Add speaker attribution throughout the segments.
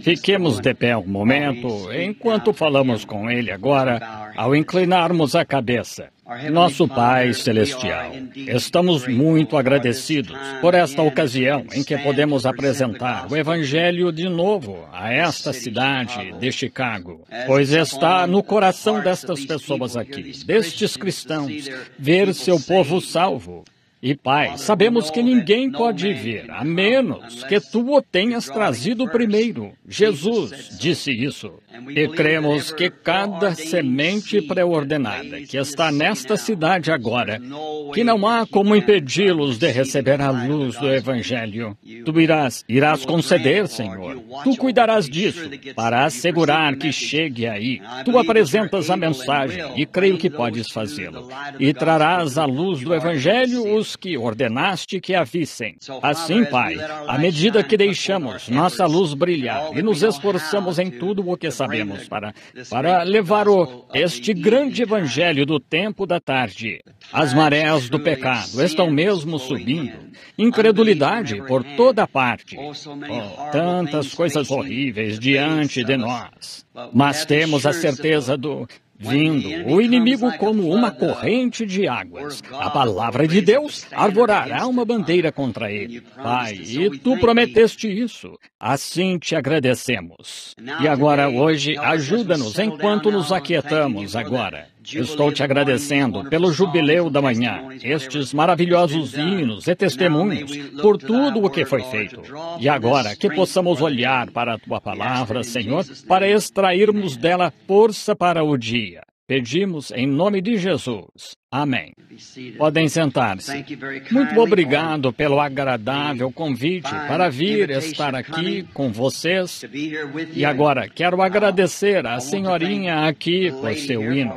Speaker 1: Fiquemos de pé um momento, enquanto falamos com Ele agora, ao inclinarmos a cabeça. Nosso Pai Celestial, estamos muito agradecidos por esta ocasião em que podemos apresentar o Evangelho de novo a esta cidade de Chicago, pois está no coração destas pessoas aqui, destes cristãos, ver seu povo salvo. E, Pai, sabemos que ninguém pode vir, a menos que Tu o tenhas trazido primeiro. Jesus disse isso. E cremos que cada semente pré-ordenada que está nesta cidade agora, que não há como impedi-los de receber a luz do Evangelho. Tu irás conceder, Senhor. Tu cuidarás disso, para assegurar que chegue aí. Tu apresentas a mensagem, e creio que podes fazê-lo. E trarás à luz do Evangelho os que ordenaste que a vissem. Assim, Pai, à medida que deixamos nossa luz brilhar e nos esforçamos em tudo o que sabemos para levar este grande evangelho do tempo da tarde, as marés do pecado estão mesmo subindo, incredulidade por toda parte, tantas coisas horríveis diante de nós, mas temos a certeza vindo, o inimigo como uma corrente de águas. A palavra de Deus arvorará uma bandeira contra ele. Pai, e Tu prometeste isso. Assim te agradecemos. E agora, hoje, ajuda-nos enquanto nos aquietamos agora. Estou te agradecendo pelo jubileu da manhã, estes maravilhosos hinos e testemunhos, por tudo o que foi feito. E agora, que possamos olhar para a Tua palavra, Senhor, para extrairmos dela força para o dia. Pedimos em nome de Jesus. Amém. Podem sentar-se. Muito obrigado pelo agradável convite para vir estar aqui com vocês. E agora, quero agradecer à senhorinha aqui por seu hino.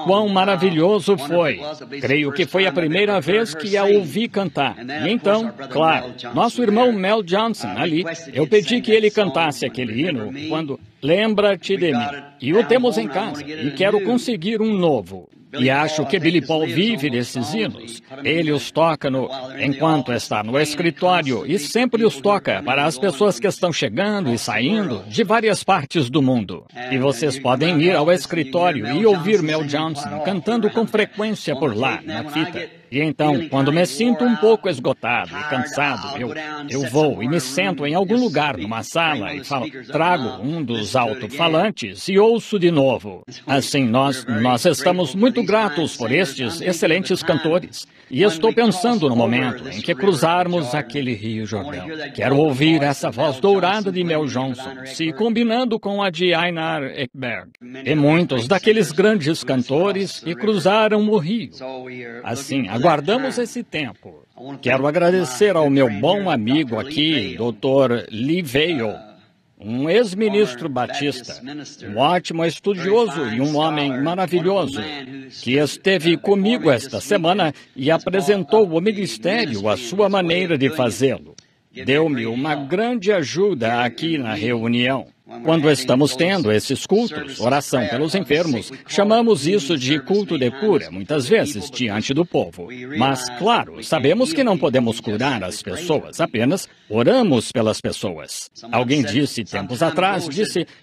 Speaker 1: Quão maravilhoso foi. Creio que foi a primeira vez que a ouvi cantar. E então, claro, nosso irmão Mel Johnson ali, eu pedi que ele cantasse aquele hino quando Lembra-te de mim. E o temos em casa, e quero conseguir um novo. E acho que Billy Paul vive desses hinos. Ele os toca enquanto está no escritório e sempre os toca para as pessoas que estão chegando e saindo de várias partes do mundo. E vocês podem ir ao escritório e ouvir Mel Johnson cantando com frequência por lá, na fita. E então, quando me sinto um pouco esgotado e cansado, eu vou e me sento em algum lugar numa sala e trago um dos alto-falantes e ouço de novo. Assim, nós estamos muito gratos por estes excelentes cantores. E estou pensando no momento em que cruzarmos aquele Rio Jordão. Quero ouvir essa voz dourada de Mel Johnson, se combinando com a de Einar Ekberg, e muitos daqueles grandes cantores que cruzaram o rio. Assim, aguardamos esse tempo. Quero agradecer ao meu bom amigo aqui, Dr. Lee Vail, um ex-ministro batista, um ótimo estudioso e um homem maravilhoso, que esteve comigo esta semana e apresentou o ministério à sua maneira de fazê-lo. Deu-me uma grande ajuda aqui na reunião. Quando estamos tendo esses cultos, oração pelos enfermos, chamamos isso de culto de cura, muitas vezes, diante do povo. Mas, claro, sabemos que não podemos curar as pessoas, apenas oramos pelas pessoas. Alguém disse, tempos atrás,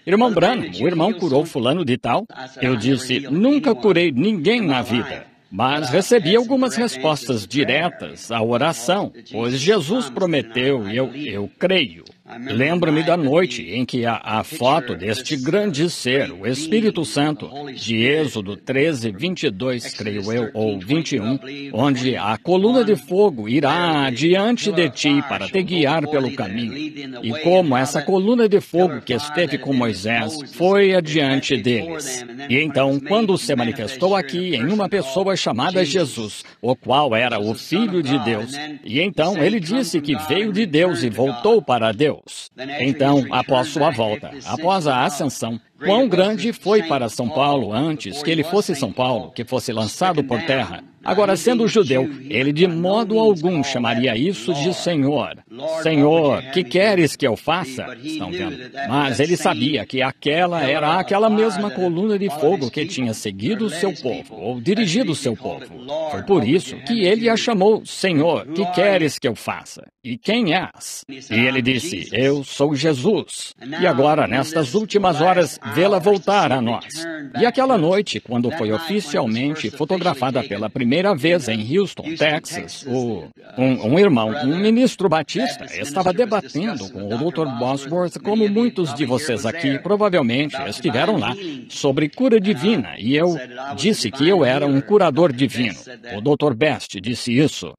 Speaker 1: irmão Branham, o irmão curou fulano de tal? Eu disse, nunca curei ninguém na vida. Mas recebi algumas respostas diretas à oração, pois Jesus prometeu e eu creio. Lembro-me da noite em que a foto deste grande ser, o Espírito Santo, de Êxodo 13, 22, creio eu, ou 21, onde a coluna de fogo irá adiante de ti para te guiar pelo caminho. E como essa coluna de fogo que esteve com Moisés foi adiante deles. E então, quando se manifestou aqui em uma pessoa chamada Jesus, o qual era o Filho de Deus, e então ele disse que veio de Deus e voltou para Deus. Então, após sua volta, após a ascensão, quão grande foi para São Paulo antes que ele fosse São Paulo, que fosse lançado por terra. Agora, sendo judeu, ele de modo algum chamaria isso de Senhor. Senhor, que queres que eu faça? Estão vendo? Mas ele sabia que aquela era aquela mesma coluna de fogo que tinha seguido o seu povo, ou dirigido o seu povo. Foi por isso que ele a chamou Senhor, que queres que eu faça? E quem és? E ele disse, eu sou Jesus. E agora, nestas últimas horas, vê-la voltar a nós. E aquela noite, quando foi oficialmente fotografada pela primeira vez em Houston, Texas, um irmão, um ministro batista, estava debatendo com o Dr. Bosworth, como muitos de vocês aqui provavelmente estiveram lá, sobre cura divina, e eu disse que eu era um curador divino. O Dr. Best disse isso.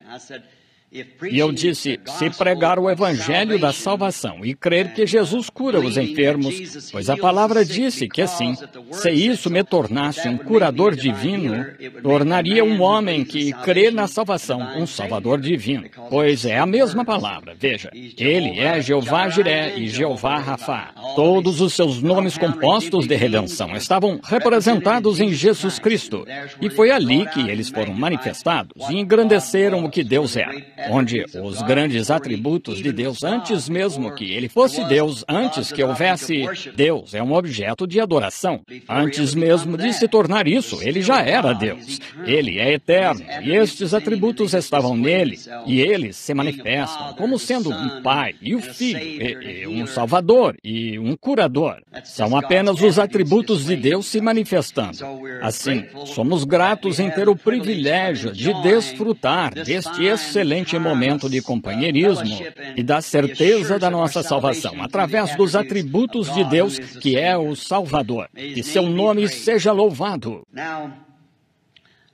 Speaker 1: E eu disse, se pregar o evangelho da salvação e crer que Jesus cura os enfermos, pois a palavra disse que assim, se isso me tornasse um curador divino, tornaria um homem que crê na salvação um salvador divino. Pois é a mesma palavra, veja, ele é Jeová Jiré e Jeová Rafá. Todos os seus nomes compostos de redenção estavam representados em Jesus Cristo. E foi ali que eles foram manifestados e engrandeceram o que Deus era. Onde os grandes atributos de Deus, antes mesmo que ele fosse Deus, antes que houvesse Deus, é um objeto de adoração. Antes mesmo de se tornar isso, ele já era Deus. Ele é eterno, e estes atributos estavam nele, e eles se manifestam como sendo um Pai, e o Filho, e um Salvador, e um Curador. São apenas os atributos de Deus se manifestando. Assim, somos gratos em ter o privilégio de desfrutar deste excelente momento de companheirismo e da certeza da nossa salvação, através dos atributos de Deus, que é o Salvador. Que seu nome seja louvado.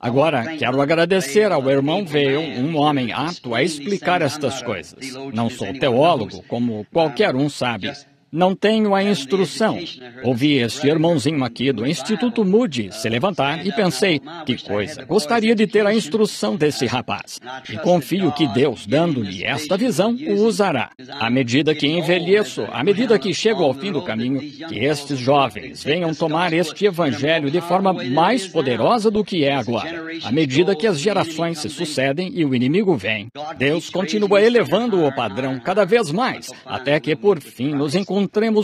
Speaker 1: Agora, quero agradecer ao irmão Veil, um homem apto a explicar estas coisas. Não sou teólogo, como qualquer um sabe. Não tenho a instrução. Ouvi este irmãozinho aqui do Instituto Moody se levantar e pensei, que coisa, gostaria de ter a instrução desse rapaz. E confio que Deus, dando-lhe esta visão, o usará. À medida que envelheço, à medida que chego ao fim do caminho, que estes jovens venham tomar este evangelho de forma mais poderosa do que é agora. À medida que as gerações se sucedem e o inimigo vem, Deus continua elevando o padrão cada vez mais, até que por fim nos encontremos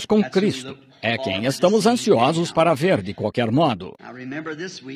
Speaker 1: com Cristo. É quem estamos ansiosos para ver de qualquer modo.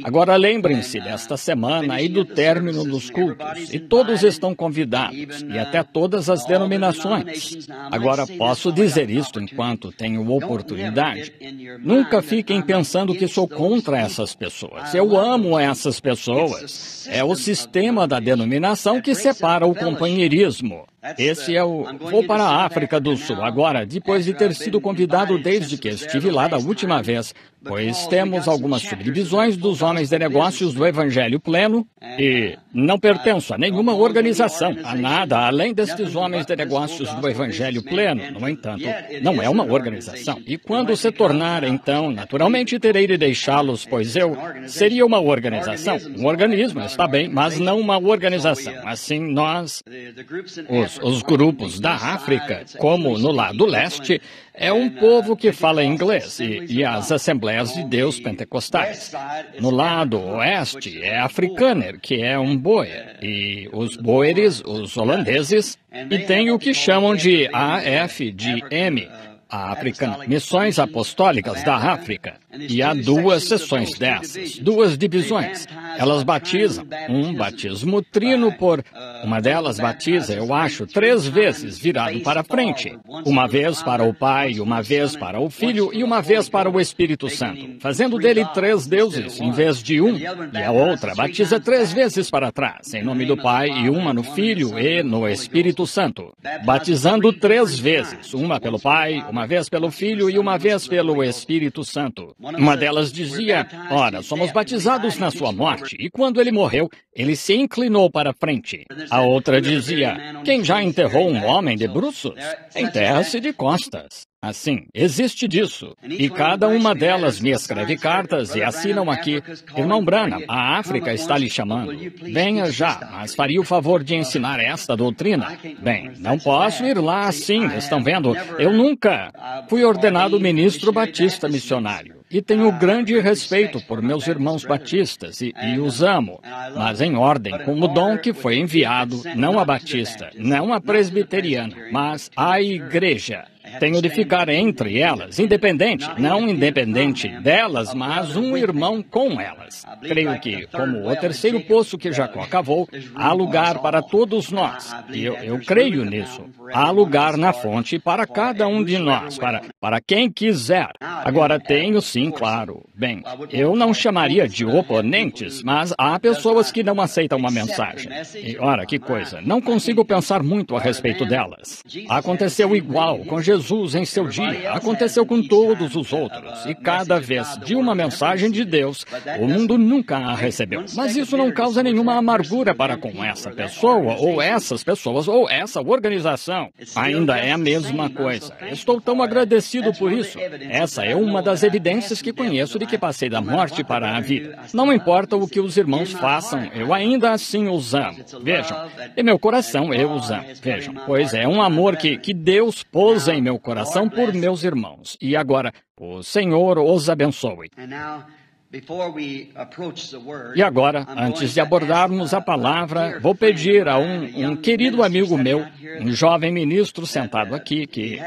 Speaker 1: Agora lembrem-se desta semana e do término dos cultos, e todos estão convidados, e até todas as denominações. Agora posso dizer isto enquanto tenho oportunidade. Nunca fiquem pensando que sou contra essas pessoas. Eu amo essas pessoas. É o sistema da denominação que separa o companheirismo. Esse é o... Vou para a África do Sul agora, depois de ter sido convidado desde que estive lá da última vez, pois temos algumas subdivisões dos homens de negócios do Evangelho Pleno e não pertenço a nenhuma organização, a nada além destes homens de negócios do Evangelho Pleno. No entanto, não é uma organização. E quando se tornar, então, naturalmente terei de deixá-los, pois eu seria uma organização. Um organismo, está bem, mas não uma organização. Assim, nós, os grupos da África, como no lado leste, é um povo que fala inglês e as Assembleias de Deus pentecostais. No lado oeste é Afrikaner, que é um boer, e os boeres, os holandeses, e tem o que chamam de AFDM, a Africana, Missões Apostólicas da África. E há duas seções dessas, duas divisões. Elas batizam, um batismo trino por... Uma delas batiza, eu acho, 3 vezes virado para frente. Uma vez para o Pai, uma vez para o Filho e uma vez para o Espírito Santo, fazendo dele 3 deuses em vez de um. E a outra batiza 3 vezes para trás, em nome do Pai e uma no Filho e no Espírito Santo. Batizando 3 vezes, uma pelo Pai, uma vez pelo Filho e uma vez pelo Espírito Santo. Uma delas dizia, ora, somos batizados na sua morte, e quando ele morreu, ele se inclinou para frente. A outra dizia, quem já enterrou um homem de bruços? Enterra-se de costas. Assim, existe disso. E cada uma delas me escreve cartas e assinam aqui, irmão Branham, a África está lhe chamando. Venha já, mas faria o favor de ensinar esta doutrina. Bem, não posso ir lá assim, estão vendo? Eu nunca fui ordenado ministro batista missionário. e tenho grande respeito por meus irmãos batistas e os amo, mas em ordem com o dom que foi enviado, não a batista, não a presbiteriana, mas à igreja. Tenho de ficar entre elas, independente, não independente delas, mas um irmão com elas. Creio que, como o terceiro poço que Jacó cavou, há lugar para todos nós. E eu creio nisso. Há lugar na fonte para cada um de nós, para quem quiser. Agora tenho, sim, claro. Bem, eu não chamaria de oponentes, mas há pessoas que não aceitam uma mensagem. E, ora, que coisa, não consigo pensar muito a respeito delas. Aconteceu igual com Jesus em seu dia, aconteceu com todos os outros, e cada vez de uma mensagem de Deus, o mundo nunca a recebeu. Mas isso não causa nenhuma amargura para com essa pessoa, ou essas pessoas, ou essa organização. Ainda é a mesma coisa. Estou tão agradecido por isso. Essa é uma das evidências que conheço de que passei da morte para a vida. Não importa o que os irmãos façam, eu ainda assim os amo. Vejam, em meu coração eu os amo. Vejam, pois é um amor que Deus pôs em meu coração por meus irmãos. E agora, o Senhor os abençoe. E agora, antes de abordarmos a palavra, vou pedir a um querido amigo meu, um jovem ministro sentado aqui, que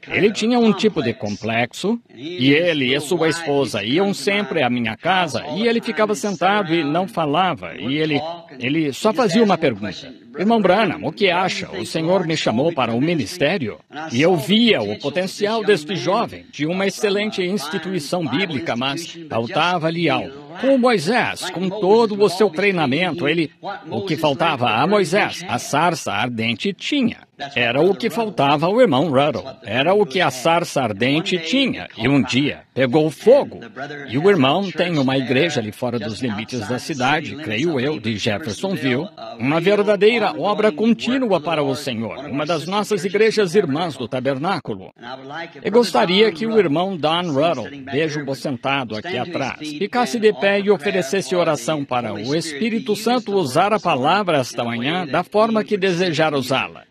Speaker 1: ele tinha um tipo de complexo, e ele e sua esposa iam sempre à minha casa, e ele ficava sentado e não falava, e ele só fazia uma pergunta. Irmão Branham, o que acha? O Senhor me chamou para o ministério, e eu via o potencial deste jovem, de uma excelente instituição bíblica, mas faltava-lhe algo. Com Moisés, com todo o seu treinamento, o que faltava a Moisés, a sarça ardente tinha. Era o que faltava ao irmão Ruddle. Era o que a sarça ardente tinha. E um dia pegou fogo. E o irmão tem uma igreja ali fora dos limites da cidade, creio eu, de Jeffersonville, uma verdadeira obra contínua para o Senhor, uma das nossas igrejas irmãs do tabernáculo. Eu gostaria que o irmão Don Ruddle, vejo-o sentado aqui atrás, ficasse de pé e oferecesse oração para o Espírito Santo usar a palavra esta manhã da forma que desejar usá-la.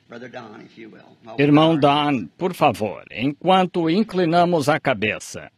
Speaker 1: Irmão Don, por favor, enquanto inclinamos a cabeça.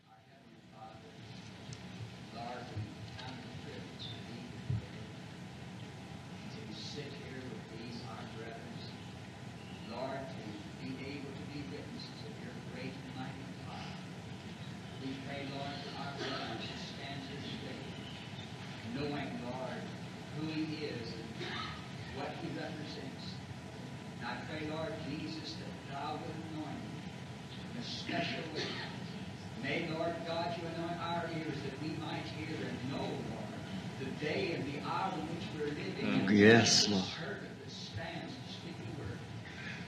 Speaker 2: Yes, Lord.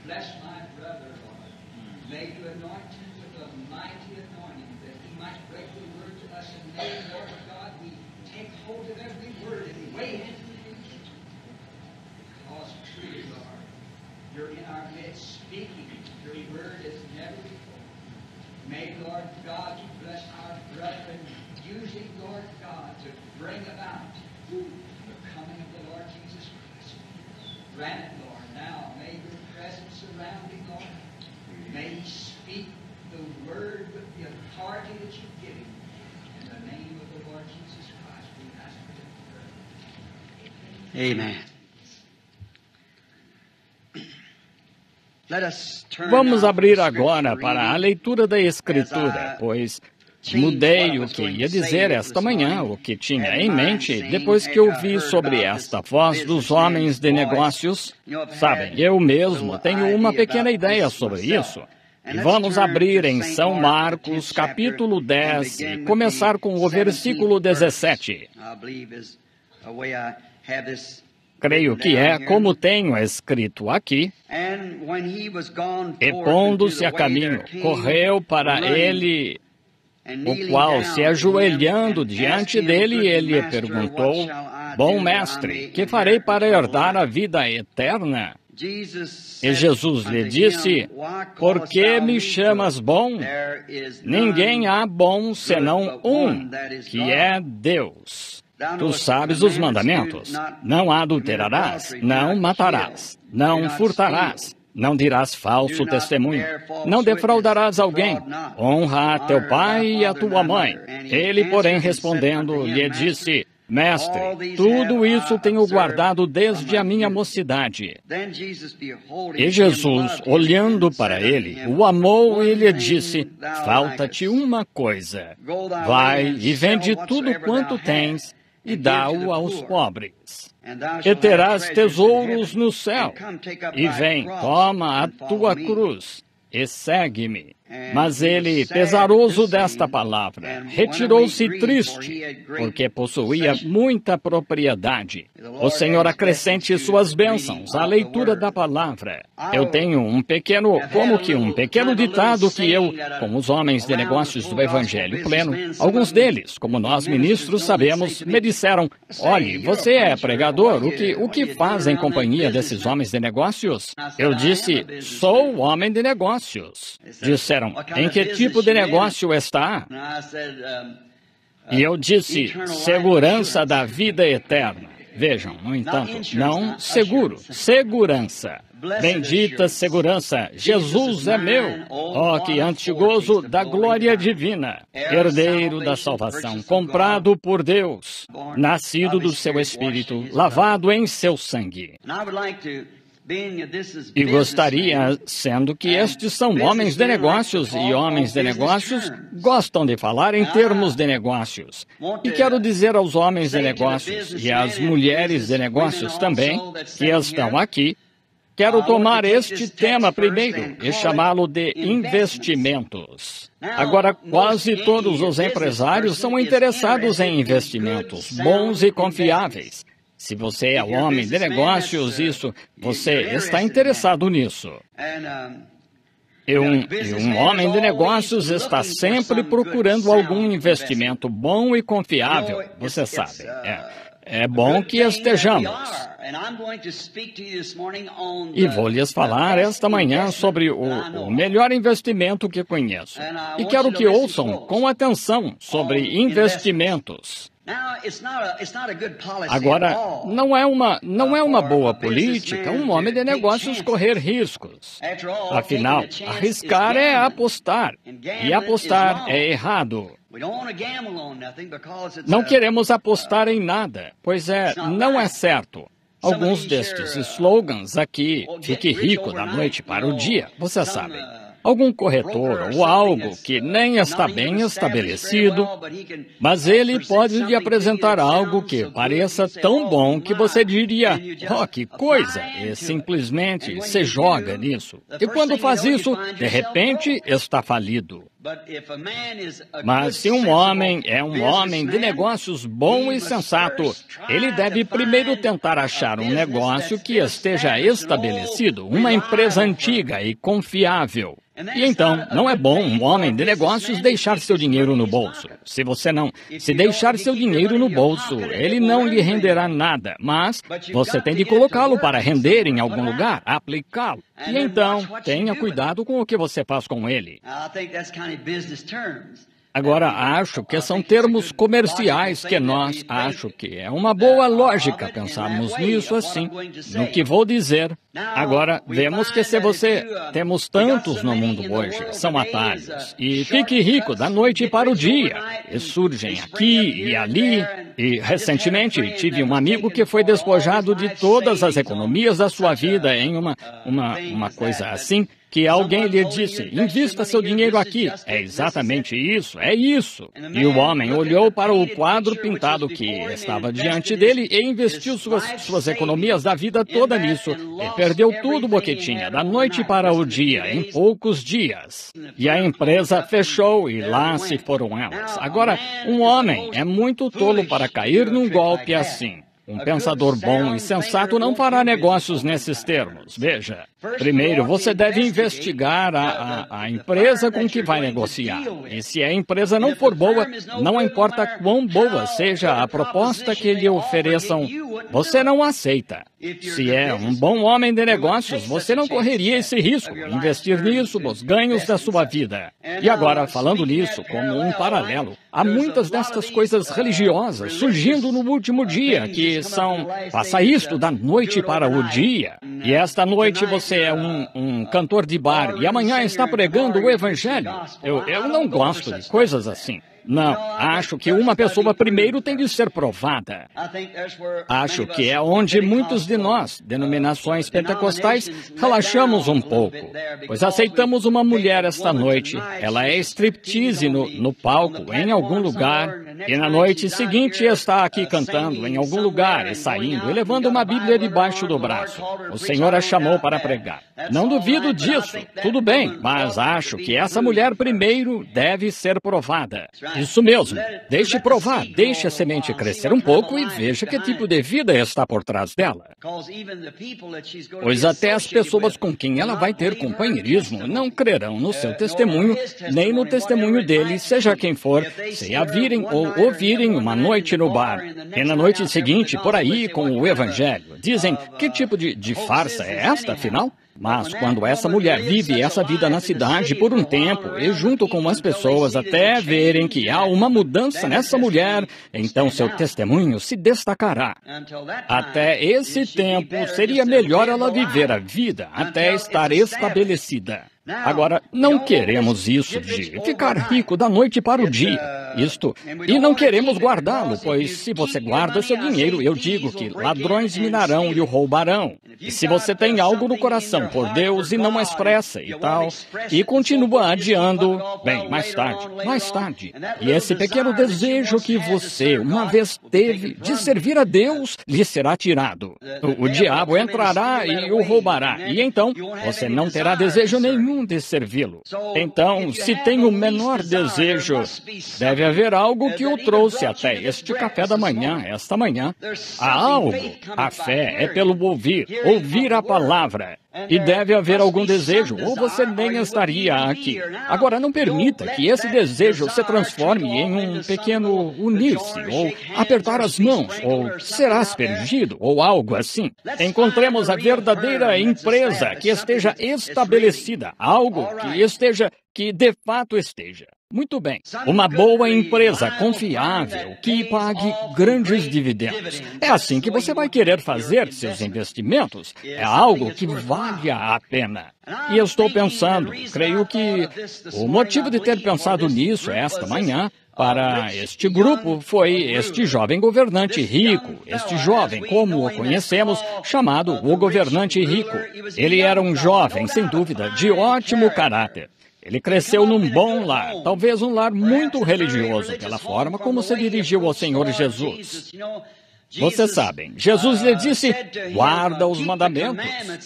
Speaker 3: Bless my brother, Lord. May you anoint him with a mighty anointing that he might break the word to us. And may, Lord God, we take hold of every word and weigh it into the future. Because truly, Lord, you're in our midst speaking. Your word is never before. May, Lord God, you bless our brethren, using, Lord God, to bring about the coming of the Lord Jesus Christ. Grant it, Lord, now. May your presence surround him, Lord. May he speak the word with the authority that you've given him. In the name of the Lord Jesus Christ, we ask for it.
Speaker 2: Amen. Let us turn
Speaker 1: Vamos
Speaker 2: now
Speaker 1: abrir
Speaker 2: to
Speaker 1: agora
Speaker 2: scripture
Speaker 1: para a
Speaker 2: reading.
Speaker 1: leitura da Escritura, pois mudei o que ia dizer esta manhã, o que tinha em mente, depois que ouvi sobre esta voz dos homens de negócios. Sabem, eu mesmo tenho uma pequena ideia sobre isso. E vamos abrir em São Marcos, capítulo 10, e começar com o versículo 17. Creio que é como tenho escrito aqui. E pondo-se a caminho, correu para ele, o qual, se ajoelhando diante dele, ele lhe perguntou: Bom mestre, que farei para herdar a vida eterna? E Jesus lhe disse: Por que me chamas bom? Ninguém há bom senão um, que é Deus. Tu sabes os mandamentos: não adulterarás, não matarás, não furtarás, Não dirás falso testemunho. Não defraudarás alguém. Honra a teu pai e a tua mãe. Ele, porém, respondendo, lhe disse: Mestre, tudo isso tenho guardado desde a minha mocidade. E Jesus, olhando para ele, o amou e lhe disse: Falta-te uma coisa. Vai e vende tudo quanto tens e dá-o aos pobres. E terás tesouros no céu. E vem, toma a tua cruz e segue-me. Mas ele, pesaroso desta palavra, retirou-se triste, porque possuía muita propriedade. O Senhor acrescente suas bênçãos à leitura da palavra. Eu tenho um pequeno ditado que eu, com os homens de negócios do Evangelho pleno, alguns deles, como nós ministros sabemos, me disseram: olhe, você é pregador, o que faz em companhia desses homens de negócios? Eu disse: sou homem de negócios. Disseram: em que tipo de negócio está? E eu disse: segurança da vida eterna. Vejam, no entanto, não seguro, segurança. Bendita segurança, Jesus é meu. Oh, que antigozo da glória divina. Herdeiro da salvação, comprado por Deus, nascido do seu Espírito, lavado em seu sangue. E gostaria, sendo que estes são homens de negócios, e homens de negócios gostam de falar em termos de negócios. E quero dizer aos homens de negócios e às mulheres de negócios também, que estão aqui, quero tomar este tema primeiro e chamá-lo de investimentos. Agora, quase todos os empresários são interessados em investimentos bons e confiáveis. Se você é um homem de negócios, você está interessado nisso. E um homem de negócios está sempre procurando algum investimento bom e confiável, você sabe. É bom que estejamos. E vou lhes falar esta manhã sobre o melhor investimento que conheço. E quero que ouçam com atenção sobre investimentos. Agora, não é uma boa política um homem de negócios correr riscos. Afinal, arriscar é apostar, e apostar é errado. Não queremos apostar em nada, pois não é certo. Alguns destes slogans aqui, fique rico da noite para o dia, você sabe. Algum corretor ou algo que nem está bem estabelecido, mas ele pode lhe apresentar algo que pareça tão bom que você diria: oh, que coisa! E simplesmente se joga nisso. E quando faz isso, de repente está falido. Mas se um homem é um homem de negócios bom e sensato, ele deve primeiro tentar achar um negócio que esteja estabelecido, uma empresa antiga e confiável. E então, não é bom um homem de negócios deixar seu dinheiro no bolso. Se deixar seu dinheiro no bolso, ele não lhe renderá nada, mas você tem de colocá-lo para render em algum lugar, aplicá-lo. E então, tenha cuidado com o que você faz com ele. Agora, acho que são termos comerciais acho que é uma boa lógica pensarmos nisso assim, no que vou dizer. Agora, vemos que temos tantos no mundo hoje, são atalhos, e fique rico da noite para o dia, e surgem aqui e ali, e recentemente tive um amigo que foi despojado de todas as economias da sua vida em uma coisa assim, que alguém lhe disse: invista seu dinheiro aqui. É exatamente isso, é isso. E o homem olhou para o quadro pintado que estava diante dele e investiu suas economias da vida toda nisso. E perdeu tudo o que tinha, da noite para o dia, em poucos dias. E a empresa fechou e lá se foram elas. Agora, um homem é muito tolo para cair num golpe assim. Um pensador bom e sensato não fará negócios nesses termos. Veja, primeiro você deve investigar a empresa com que vai negociar. E se a empresa não for boa, não importa quão boa seja a proposta que lhe ofereçam, Você não aceita. Se é um bom homem de negócios, você não correria esse risco, investir nisso, nos ganhos da sua vida. E agora, falando nisso, como um paralelo, há muitas destas coisas religiosas surgindo no último dia, que são, faça isto da noite para o dia. E esta noite você é um cantor de bar e amanhã está pregando o Evangelho. Eu não gosto de coisas assim. Não, acho que uma pessoa primeiro tem de ser provada. Acho que é onde muitos de nós, denominações pentecostais, relaxamos um pouco, pois aceitamos uma mulher esta noite. Ela é striptease no palco, em algum lugar, e na noite seguinte está aqui cantando em algum lugar e saindo e levando uma Bíblia debaixo do braço. O Senhor a chamou para pregar. Não duvido disso, tudo bem, mas acho que essa mulher primeiro deve ser provada. Isso mesmo. Deixe provar, deixe a semente crescer um pouco e veja que tipo de vida está por trás dela. Pois até as pessoas com quem ela vai ter companheirismo não crerão no seu testemunho, nem no testemunho dele, seja quem for, se a virem ou ouvirem uma noite no bar, e na noite seguinte por aí com o Evangelho. Dizem, que tipo de farsa é esta, afinal? Mas quando essa mulher vive essa vida na cidade por um tempo e junto com as pessoas até verem que há uma mudança nessa mulher, então seu testemunho se destacará. Até esse tempo seria melhor ela viver a vida até estar estabelecida. Agora, não queremos isso de ficar rico da noite para o dia. E não queremos guardá-lo, pois se você guarda seu dinheiro, eu digo que ladrões minarão e o roubarão. E se você tem algo no coração por Deus e não expressa e tal, e continua adiando, bem, mais tarde. E esse pequeno desejo que você uma vez teve de servir a Deus, lhe será tirado. O diabo entrará e o roubará, e então você não terá desejo nenhum de servi-lo. Então, se tem o menor desejo, deve haver algo que o trouxe até este café da manhã, esta manhã. Há algo. A fé é pelo ouvir a palavra. E deve haver algum desejo, ou você nem estaria aqui. Agora, não permita que esse desejo se transforme em um pequeno unir-se, ou apertar as mãos, ou ser aspergido, ou algo assim. Encontremos a verdadeira empresa que esteja estabelecida, algo que de fato esteja. Muito bem. Uma boa empresa confiável que pague grandes dividendos. É assim que você vai querer fazer seus investimentos. É algo que valha a pena. E eu estou pensando, creio que o motivo de ter pensado nisso esta manhã para este grupo foi este jovem governante rico, este jovem, como o conhecemos, chamado o governante rico. Ele era um jovem, sem dúvida, de ótimo caráter. Ele cresceu num bom lar, talvez um lar muito religioso, pela forma como se dirigiu ao Senhor Jesus. Vocês sabem, Jesus lhe disse, guarda os mandamentos.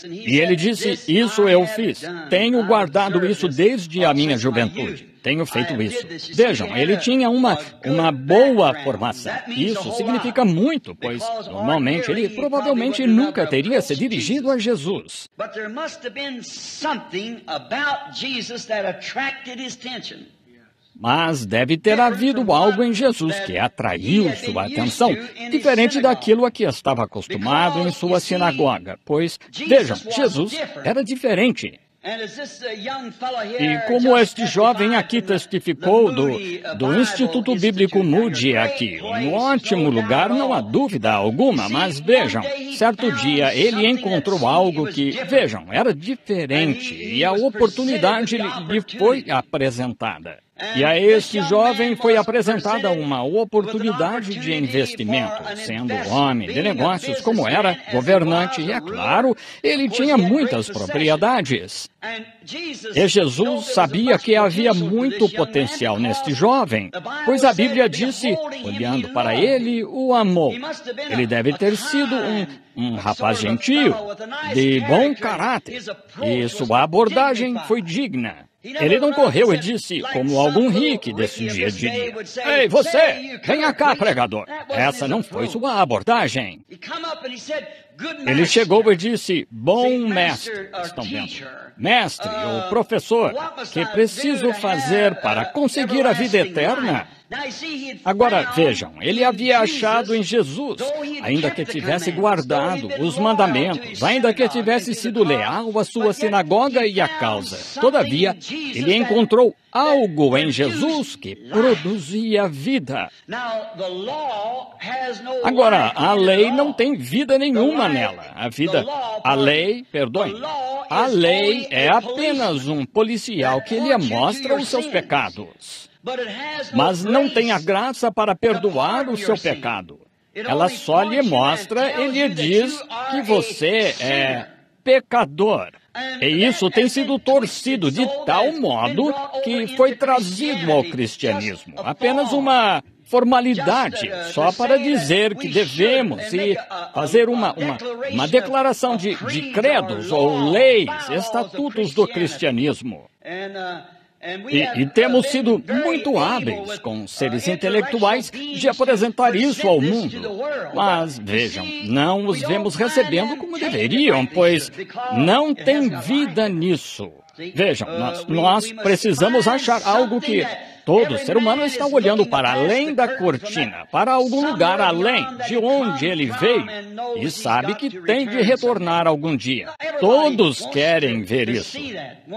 Speaker 1: E ele disse, isso eu fiz. Tenho guardado isso desde a minha juventude. Tenho feito isso. Vejam, ele tinha uma boa formação. Isso significa muito, pois normalmente ele provavelmente nunca teria se dirigido a Jesus. Mas deve ter havido algo em Jesus que atraiu sua atenção, diferente daquilo a que estava acostumado em sua sinagoga. Pois, vejam, Jesus era diferente. E como este jovem aqui testificou do Instituto Bíblico Moody aqui, um ótimo lugar, não há dúvida alguma, mas vejam, certo dia ele encontrou algo que, vejam, era diferente e a oportunidade lhe foi apresentada. E a este jovem foi apresentada uma oportunidade de investimento, sendo homem de negócios como era, governante, e é claro, ele tinha muitas propriedades. E Jesus sabia que havia muito potencial neste jovem, pois a Bíblia disse, olhando para ele, o amou. Ele deve ter sido um rapaz gentil, de bom caráter, e sua abordagem foi digna. Ele não correu e disse, como algum rico desse dia diria, ei, você, venha cá, pregador. Essa não foi sua abordagem. Ele chegou e disse, bom mestre, estão vendo? Mestre ou professor, que preciso fazer para conseguir a vida eterna? Agora, vejam, ele havia achado em Jesus, ainda que tivesse guardado os mandamentos, ainda que tivesse sido leal à sua sinagoga e à causa. Todavia, ele encontrou algo em Jesus que produzia vida. Agora, a lei não tem vida nenhuma nela. A lei é apenas um policial que lhe mostra os seus pecados. Mas não tem a graça para perdoar o seu pecado. Ela só lhe mostra e lhe diz que você é pecador. E isso tem sido torcido de tal modo que foi trazido ao cristianismo. Apenas uma formalidade, só para dizer que devemos e fazer uma declaração de credos ou leis, estatutos do cristianismo. E temos sido muito hábeis com seres intelectuais de apresentar isso ao mundo. Mas, vejam, não os vemos recebendo como deveriam, pois não tem vida nisso. Vejam, nós precisamos achar algo que todo ser humano está olhando para além da cortina, para algum lugar além de onde ele veio e sabe que tem de retornar algum dia. Todos querem ver isso.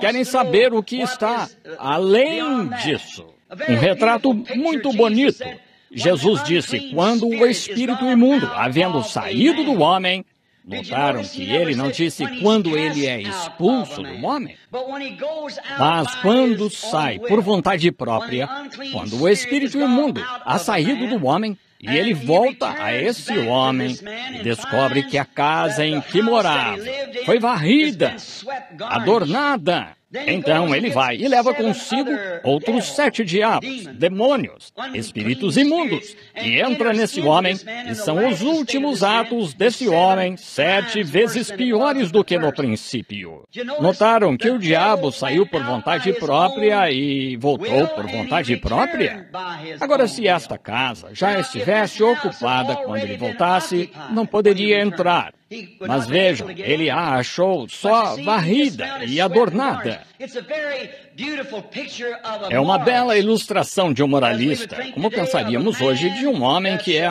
Speaker 1: Querem saber o que está além disso. Um retrato muito bonito. Jesus disse, quando o espírito imundo, havendo saído do homem, notaram que ele não disse quando ele é expulso do homem, mas quando sai por vontade própria, quando o espírito imundo ha saído do homem, e ele volta a esse homem e descobre que a casa em que morava foi varrida, adornada. Então ele vai e leva consigo outros 7 diabos, demônios, espíritos imundos, e entra nesse homem, e são os últimos atos desse homem 7 vezes piores do que no princípio. Notaram que o diabo saiu por vontade própria e voltou por vontade própria? Agora, se esta casa já estivesse ocupada quando ele voltasse, não poderia entrar. Mas vejam, ele a achou só varrida e adornada. É uma bela ilustração de um moralista, como pensaríamos hoje de um homem que é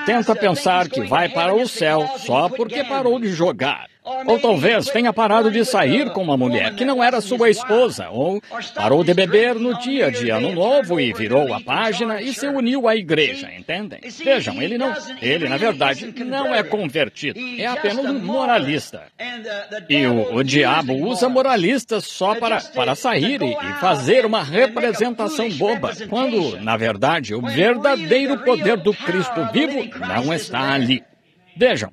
Speaker 1: tenta pensar que vai para o céu só porque parou de jogar. Ou talvez tenha parado de sair com uma mulher que não era sua esposa, ou parou de beber no dia de Ano Novo e virou a página e se uniu à igreja, entendem? Vejam, ele na verdade não é convertido, é apenas um moralista. E o diabo usa moralistas só para sair e fazer uma representação boba, quando, na verdade, o verdadeiro poder do Cristo vivo não está ali. Vejam,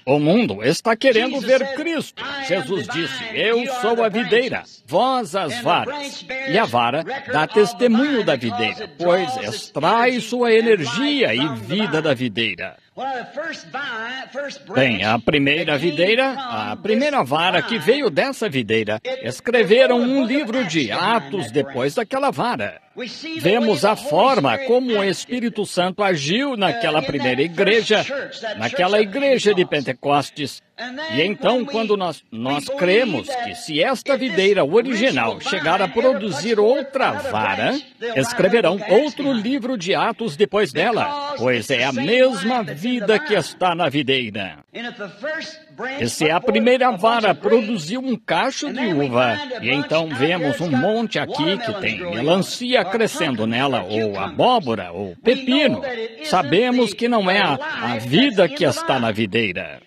Speaker 1: o mundo está querendo ver Cristo. Jesus disse, eu sou a videira, vós as varas. E a vara dá testemunho da videira, pois extrai sua energia e vida da videira. Bem, a primeira vara que veio dessa videira, escreveram um livro de Atos depois daquela vara. Vemos a forma como o Espírito Santo agiu naquela primeira igreja, naquela igreja de Pentecostes. E então, quando nós cremos que se esta videira original chegar a produzir outra vara, escreverão outro livro de Atos depois dela, pois é a mesma vida que está na videira. E se a primeira vara produziu um cacho de uva, e então vemos um monte aqui que tem melancia crescendo nela, ou abóbora, ou pepino, sabemos que não é a vida que está na videira.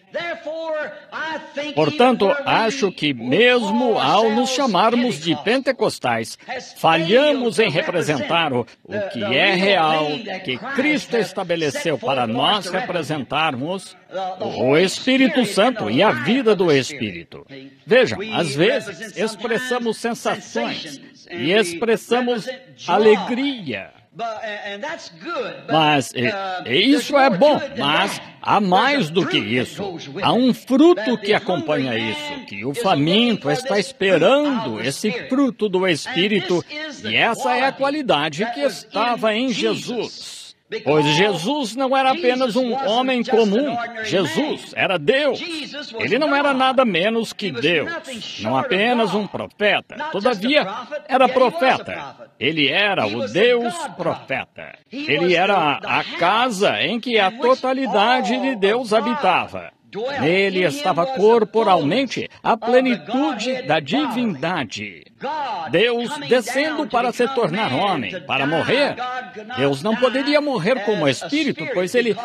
Speaker 1: Portanto, acho que mesmo ao nos chamarmos de pentecostais, falhamos em representar o que é real, que Cristo estabeleceu para nós representarmos o Espírito Santo e a vida do Espírito. Vejam, às vezes expressamos sensações e expressamos alegria. Mas isso é bom, mas há mais do que isso. Há um fruto que acompanha isso, que o faminto está esperando esse fruto do Espírito, e essa é a qualidade que estava em Jesus. Pois Jesus não era apenas um homem comum. Jesus era Deus. Ele não era nada menos que Deus. Não apenas um profeta. Todavia, era profeta. Ele era o Deus profeta. Ele era a casa em que a totalidade de Deus habitava. Nele estava corporalmente a plenitude da divindade. Deus descendo para se tornar homem, para morrer. Deus não poderia morrer como espírito, pois ele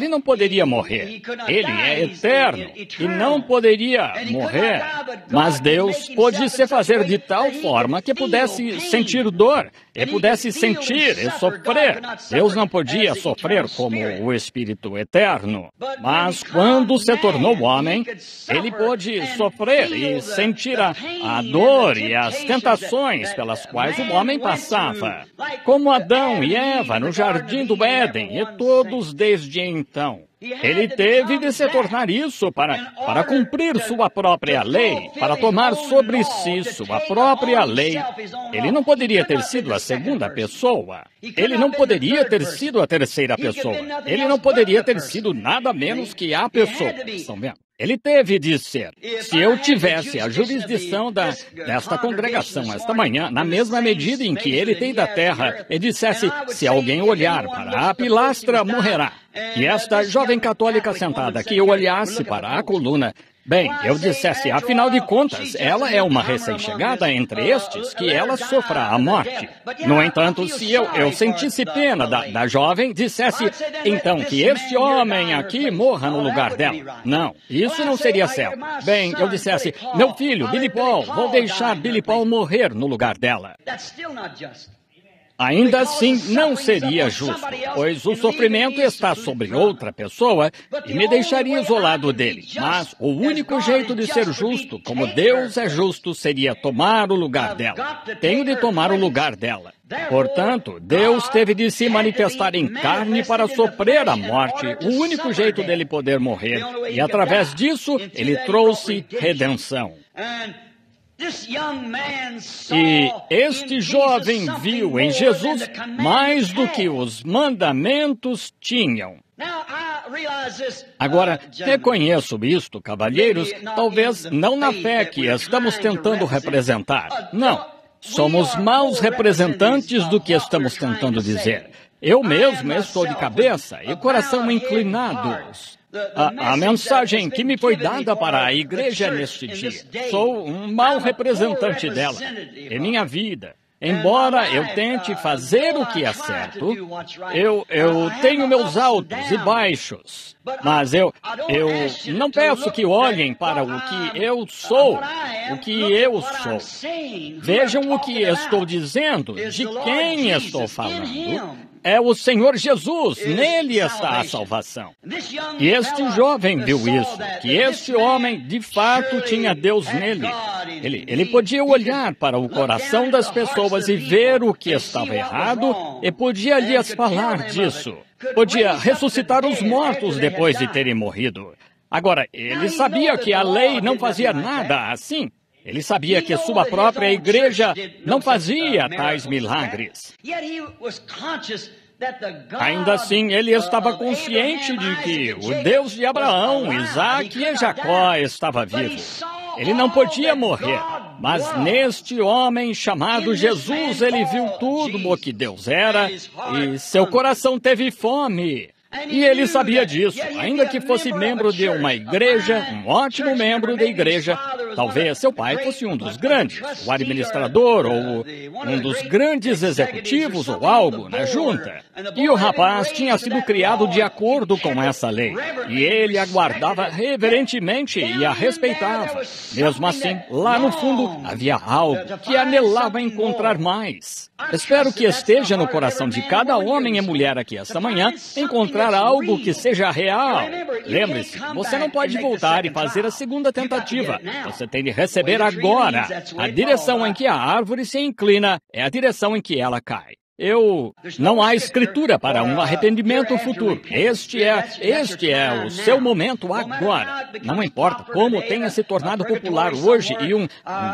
Speaker 1: não poderia morrer. Ele é eterno e não poderia morrer. Mas Deus pôde se fazer de tal forma que pudesse sentir dor, e pudesse sentir e sofrer. Deus não podia sofrer como o Espírito eterno. Mas quando se tornou homem, ele pôde sofrer e sentir a dor e as tentações pelas quais o homem passava, como Adão e Eva no jardim do Éden e todos desde então. Ele teve de se tornar isso para cumprir sua própria lei, para tomar sobre si sua própria lei. Ele não poderia ter sido a segunda pessoa. Ele não poderia ter sido a terceira pessoa. Ele não poderia ter sido nada menos que a pessoa. Estão vendo? Ele teve de ser. Se eu tivesse a jurisdição desta congregação esta manhã, na mesma medida em que ele tem da terra, e dissesse, se alguém olhar para a pilastra, morrerá. E esta jovem católica sentada aqui olhasse para a coluna, bem, eu dissesse, afinal de contas, ela é uma recém-chegada entre estes, que ela sofra a morte. No entanto, se eu sentisse pena da jovem, dissesse, então, que este homem aqui morra no lugar dela. Não, isso não seria certo. Bem, eu dissesse, meu filho, Billy Paul, vou deixar Billy Paul morrer no lugar dela. Ainda assim, não seria justo, pois o sofrimento está sobre outra pessoa e me deixaria isolado dele. Mas o único jeito de ser justo, como Deus é justo, seria tomar o lugar dela. Tenho de tomar o lugar dela. Portanto, Deus teve de se manifestar em carne para sofrer a morte, o único jeito dele poder morrer. E através disso, ele trouxe redenção. E este jovem viu em Jesus mais do que os mandamentos tinham. Agora, reconheço isto, cavalheiros, talvez não na fé que estamos tentando representar. Não, somos maus representantes do que estamos tentando dizer. Eu mesmo estou de cabeça e coração inclinados. A mensagem que me foi dada para a igreja neste dia. Sou um mau representante dela em minha vida. Embora eu tente fazer o que é certo, eu tenho meus altos e baixos. Mas eu não peço que olhem para o que eu sou, Vejam o que estou dizendo, de quem estou falando. É o Senhor Jesus, nele está a salvação. E este jovem viu isso, que este homem de fato tinha Deus nele. Ele podia olhar para o coração das pessoas e ver o que estava errado e podia lhes falar disso. Podia ressuscitar os mortos depois de terem morrido. Agora, ele sabia que a lei não fazia nada assim. Ele sabia que sua própria igreja não fazia tais milagres. Ainda assim, ele estava consciente de que o Deus de Abraão, Isaque e Jacó estava vivo. Ele não podia morrer, mas neste homem chamado Jesus, ele viu tudo o que Deus era e seu coração teve fome. E ele sabia disso, ainda que fosse membro de uma igreja, um ótimo membro da igreja. Talvez seu pai fosse um dos grandes, o administrador ou um dos grandes executivos ou algo na junta. E o rapaz tinha sido criado de acordo com essa lei. E ele a guardava reverentemente e a respeitava. Mesmo assim, lá no fundo, havia algo que anelava encontrar mais. Espero que esteja no coração de cada homem e mulher aqui esta manhã encontrar algo que seja real. Lembre-se, você não pode voltar e fazer a segunda tentativa. Você tem de receber agora. A direção em que a árvore se inclina é a direção em que ela cai. Não há escritura para um arrependimento futuro. Este é o seu momento agora. Não importa como tenha se tornado popular hoje e um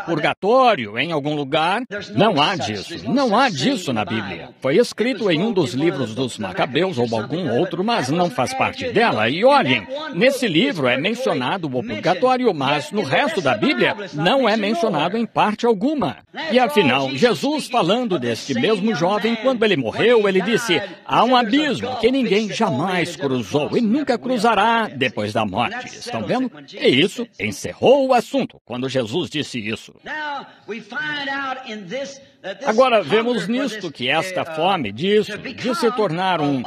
Speaker 1: purgatório em algum lugar, não há disso. Não há disso na Bíblia. Foi escrito em um dos livros dos Macabeus ou algum outro, mas não faz parte dela. E olhem, nesse livro é mencionado o purgatório, mas no resto da Bíblia não é mencionado em parte alguma. E afinal, Jesus, falando deste mesmo jovem, quando ele morreu, ele disse: há um abismo que ninguém jamais cruzou e nunca cruzará depois da morte. Estão vendo? E isso encerrou o assunto quando Jesus disse isso. Agora, vemos nisto que esta fome de se tornar um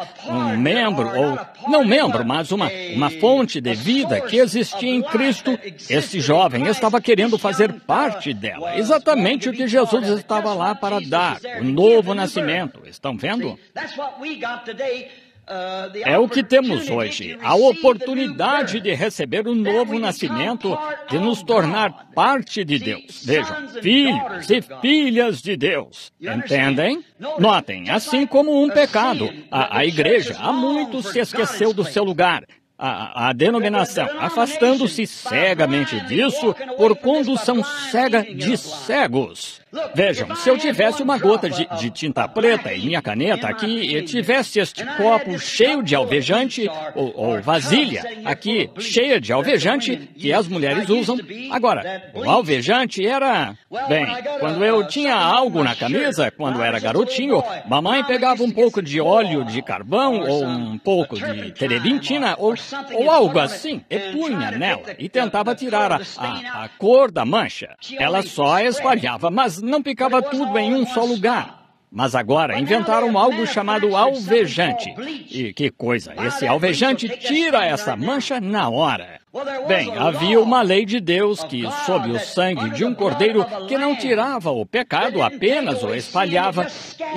Speaker 1: membro, ou não membro, mas uma fonte de vida que existia em Cristo, este jovem estava querendo fazer parte dela. Exatamente o que Jesus estava lá para dar, o novo nascimento. Estão vendo? É o que temos hoje, a oportunidade de receber o novo nascimento, de nos tornar parte de Deus. Vejam, filhos e filhas de Deus. Entendem? Notem, assim como um pecado, a igreja há muito se esqueceu do seu lugar. A denominação, afastando-se cegamente disso por condução cega de cegos. Vejam, se eu tivesse uma gota de tinta preta em minha caneta aqui e tivesse este copo cheio de alvejante, ou vasilha aqui cheia de alvejante, que as mulheres usam. Agora, o alvejante era... Bem, quando eu tinha algo na camisa, quando era garotinho, mamãe pegava um pouco de óleo de carvão, ou um pouco de terebintina, ou algo assim, e punha nela, e tentava tirar a cor da mancha. Ela só espalhava, mas não ficava tudo em um só lugar. Mas agora inventaram algo chamado alvejante. E que coisa, esse alvejante tira essa mancha na hora. Bem, havia uma lei de Deus que, sob o sangue de um cordeiro, que não tirava o pecado, apenas o espalhava.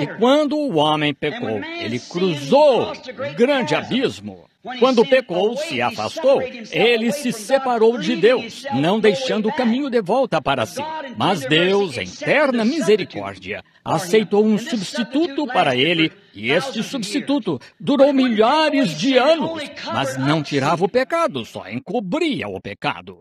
Speaker 1: E quando o homem pecou, ele cruzou o grande abismo. Quando pecou, se afastou, ele se separou de Deus, não deixando o caminho de volta para si. Mas Deus, em eterna misericórdia, aceitou um substituto para ele, e este substituto durou milhares de anos, mas não tirava o pecado, só encobria o pecado.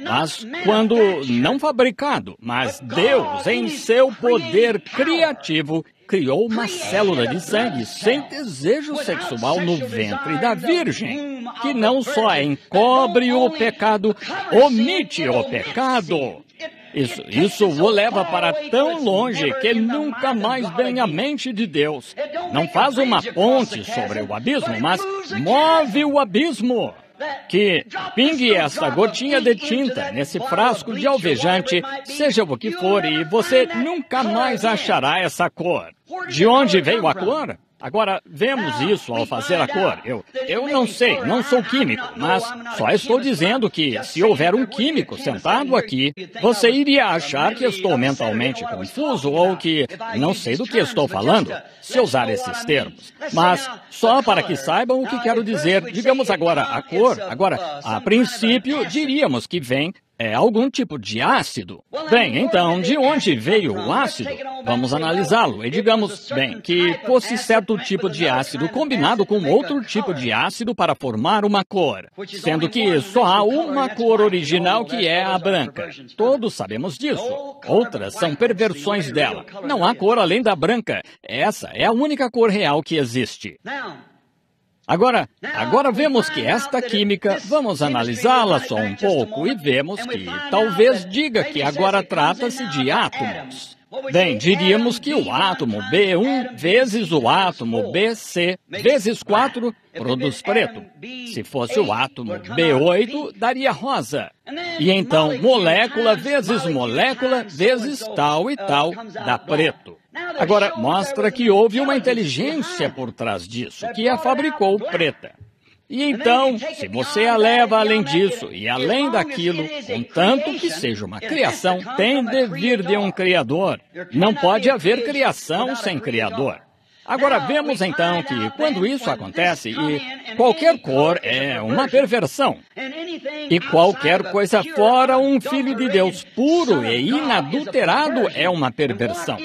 Speaker 1: Mas quando não fabricado, mas Deus, em seu poder criativo, criou uma célula de sangue sem desejo sexual no ventre da Virgem, que não só encobre o pecado, omite o pecado. Isso o leva para tão longe que nunca mais vem à mente de Deus. Não faz uma ponte sobre o abismo, mas move o abismo. Que pingue esta gotinha de tinta nesse frasco de alvejante, seja o que for, e você nunca mais achará essa cor. De onde veio a cor? Agora, vemos isso ao fazer a cor. Eu não sei, não sou químico, mas só estou dizendo que, se houver um químico sentado aqui, você iria achar que estou mentalmente confuso ou que não sei do que estou falando, se usar esses termos. Mas, só para que saibam o que quero dizer, digamos agora a cor. Agora, a princípio, diríamos que vem algum tipo de ácido. Bem, então, de onde veio o ácido? Vamos analisá-lo e digamos, bem, que fosse certo tipo de ácido combinado com outro tipo de ácido para formar uma cor, sendo que só há uma cor original que é a branca. Todos sabemos disso. Outras são perversões dela. Não há cor além da branca. Essa é a única cor real que existe. Agora vemos que esta química, vamos analisá-la só um pouco e vemos que talvez diga que agora trata-se de átomos. Bem, diríamos que o átomo B1 vezes o átomo BC vezes 4 produz preto. Se fosse o átomo B8, daria rosa. E então, molécula vezes tal e tal dá preto. Agora, mostra que houve uma inteligência por trás disso, que a fabricou preta. E então, se você a leva além disso e além daquilo, contanto que seja uma criação, tem de vir de um Criador. Não pode haver criação sem Criador. Agora vemos então que quando isso acontece, e qualquer cor é uma perversão, e qualquer coisa fora um filho de Deus puro e inadulterado é uma perversão.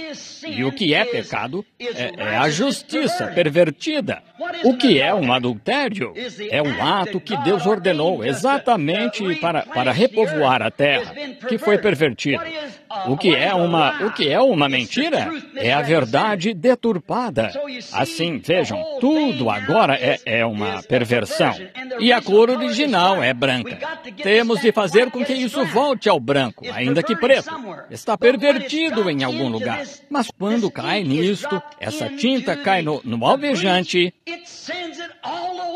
Speaker 1: E o que é pecado é a justiça pervertida. O que é um adultério? É um ato que Deus ordenou exatamente para repovoar a terra, que foi pervertido. O que é uma mentira? É a verdade deturpada. Assim, vejam, tudo agora é uma perversão. E a cor original é branca. Temos de fazer com que isso volte ao branco, ainda que preto. Está pervertido em algum lugar. Mas quando cai nisto, essa tinta cai no alvejante,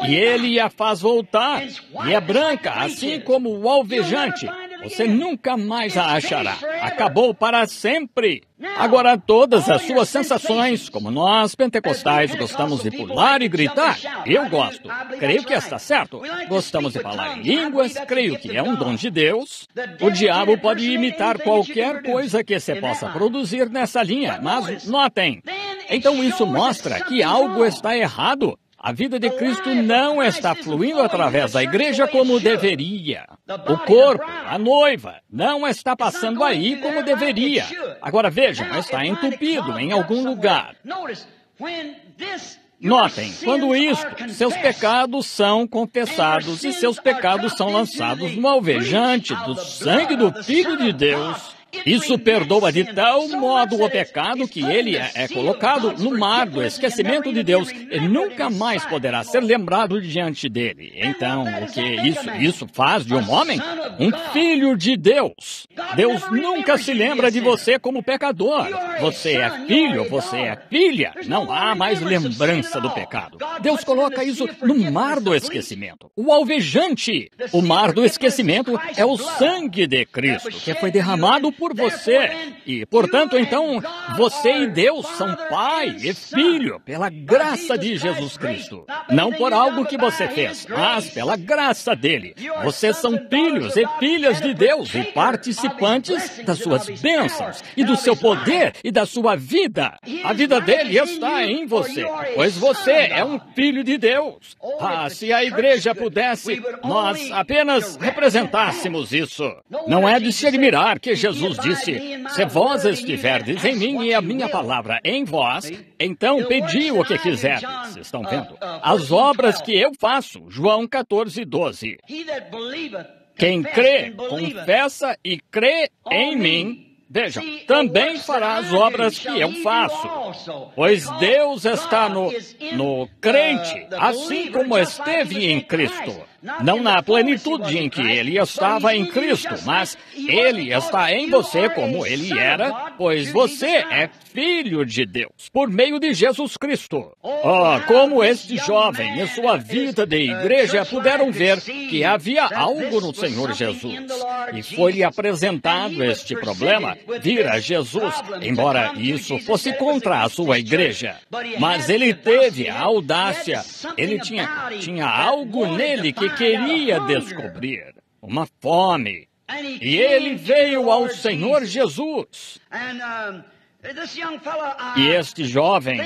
Speaker 1: e ele a faz voltar. E é branca, assim como o alvejante. Você nunca mais a achará. Acabou para sempre. Agora, todas as suas sensações, como nós, pentecostais, gostamos de pular e gritar. Eu gosto. Creio que está certo. Gostamos de falar em línguas. Creio que é um dom de Deus. O diabo pode imitar qualquer coisa que você possa produzir nessa linha, mas notem. Então, isso mostra que algo está errado. A vida de Cristo não está fluindo através da igreja como deveria. O corpo, a noiva, não está passando aí como deveria. Agora vejam, está entupido em algum lugar. Notem, quando isto, seus pecados são confessados e seus pecados são lançados no alvejante do sangue do Filho de Deus, isso perdoa de tal modo o pecado que ele é colocado no mar do esquecimento de Deus e nunca mais poderá ser lembrado diante dele. Então, o que isso faz de um homem? Um filho de Deus. Deus nunca se lembra de você como pecador. Você é filho, você é filha. Não há mais lembrança do pecado. Deus coloca isso no mar do esquecimento. O alvejante. O mar do esquecimento é o sangue de Cristo, que foi derramado por você. E, portanto, então, você e Deus são pai e filho pela graça de Jesus Cristo. Não por algo que você fez, mas pela graça dele. Vocês são filhos e filhas de Deus e participantes das suas bênçãos e do seu poder e da sua vida. A vida dele está em você, pois você é um filho de Deus. Ah, se a igreja pudesse, nós apenas representássemos isso. Não é de se admirar que Jesus disse: se vós estiverdes em mim e a minha palavra em vós, então pedi o que quiserdes. Vocês estão vendo? As obras que eu faço. João 14:12. Quem crê, confessa e crê em mim, vejam, também fará as obras que eu faço. Pois Deus está no crente, assim como esteve em Cristo. Não na plenitude em que ele estava em Cristo, mas ele está em você como ele era, pois você é filho de Deus, por meio de Jesus Cristo. Oh, como este jovem e sua vida de igreja puderam ver que havia algo no Senhor Jesus. E foi-lhe apresentado este problema, vir a Jesus, embora isso fosse contra a sua igreja. Mas ele teve a audácia, ele tinha algo nele que queria descobrir, uma fome. E ele veio ao Senhor Jesus. E este jovem,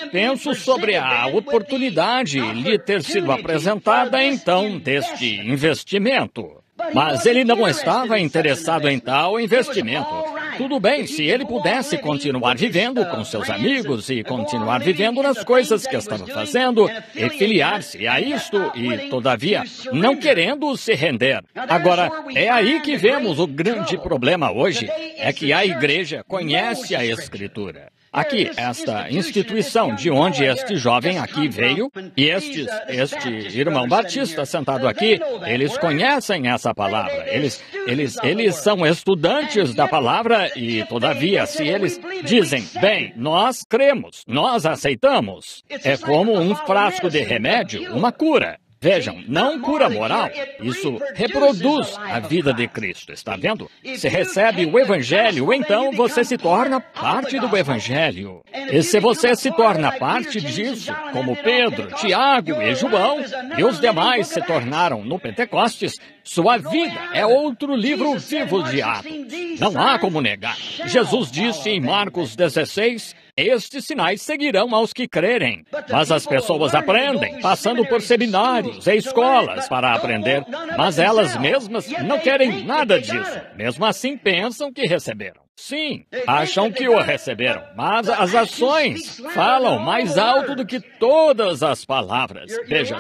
Speaker 1: penso sobre a oportunidade lhe ter sido apresentada então deste investimento. Mas ele não estava interessado em tal investimento. Tudo bem, se ele pudesse continuar vivendo com seus amigos e continuar vivendo nas coisas que estava fazendo e filiar-se a isto e, todavia, não querendo se render. Agora, é aí que vemos o grande problema hoje, é que a igreja conhece a Escritura. Aqui, esta instituição de onde este jovem aqui veio, e este irmão Batista sentado aqui, eles conhecem essa palavra. Eles são estudantes da palavra e, todavia, se eles dizem, bem, nós cremos, nós aceitamos, é como um frasco de remédio, uma cura. Vejam, não cura moral, isso reproduz a vida de Cristo, está vendo? Se recebe o Evangelho, então você se torna parte do Evangelho. E se você se torna parte disso, como Pedro, Tiago e João, e os demais se tornaram no Pentecostes, sua vida é outro livro vivo de Atos. Não há como negar. Jesus disse em Marcos 16, Estes sinais seguirão aos que crerem. Mas as pessoas aprendem, passando por seminários e escolas para aprender, mas elas mesmas não querem nada disso. Mesmo assim, pensam que receberam. Sim, acham que o receberam, mas as ações falam mais alto do que todas as palavras. Veja,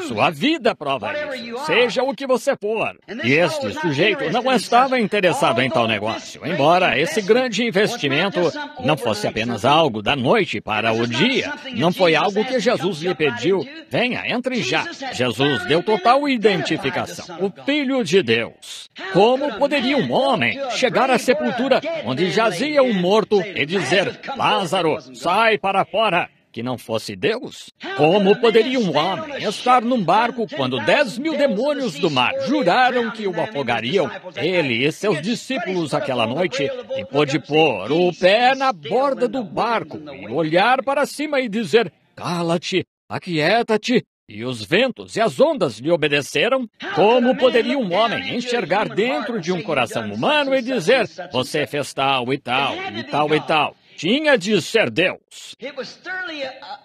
Speaker 1: sua vida prova isso, seja o que você for. E este sujeito não estava interessado em tal negócio, embora esse grande investimento não fosse apenas algo da noite para o dia. Não foi algo que Jesus lhe pediu. Venha, entre já. Jesus deu total identificação. O Filho de Deus. Como poderia um homem chegar à sepultura onde jazia um morto e dizer, Lázaro, sai para fora, que não fosse Deus? Como poderia um homem estar num barco quando 10.000 demônios do mar juraram que o afogariam, ele e seus discípulos aquela noite, e pôde pôr o pé na borda do barco e olhar para cima e dizer, cala-te, aquieta-te, e os ventos e as ondas lhe obedeceram? Como poderia um homem enxergar dentro de um coração humano e dizer, você fez tal e tal, e tal e tal? Tinha de ser Deus.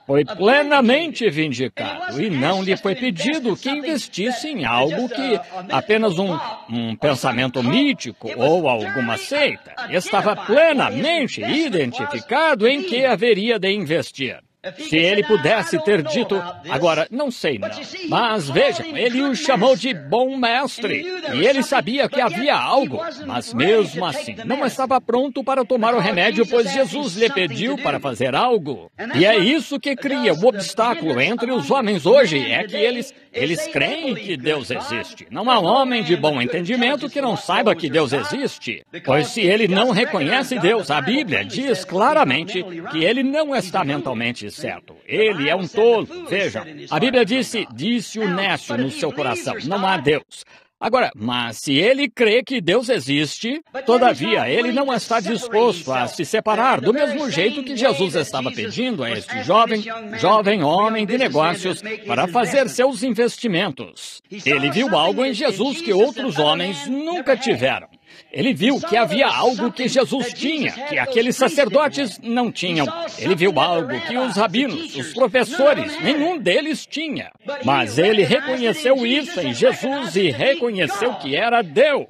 Speaker 1: Foi plenamente vindicado e não lhe foi pedido que investisse em algo que apenas um pensamento mítico ou alguma seita. Estava plenamente identificado em que haveria de investir. Se ele pudesse ter dito, agora, não sei não, mas vejam, ele o chamou de bom mestre, e ele sabia que havia algo, mas mesmo assim, não estava pronto para tomar o remédio, pois Jesus lhe pediu para fazer algo. E é isso que cria o obstáculo entre os homens hoje, é que eles creem que Deus existe. Não há homem de bom entendimento que não saiba que Deus existe, pois se ele não reconhece Deus, a Bíblia diz claramente que ele não está mentalmente certo. Ele é um tolo. Vejam, a Bíblia disse o nécio no seu coração, não há Deus. Agora, mas se ele crê que Deus existe, todavia ele não está disposto a se separar do mesmo jeito que Jesus estava pedindo a este jovem homem de negócios para fazer seus investimentos. Ele viu algo em Jesus que outros homens nunca tiveram. Ele viu que havia algo que Jesus tinha, que aqueles sacerdotes não tinham. Ele viu algo que os rabinos, os professores, nenhum deles tinha. Mas ele reconheceu isso em Jesus e reconheceu que era Deus.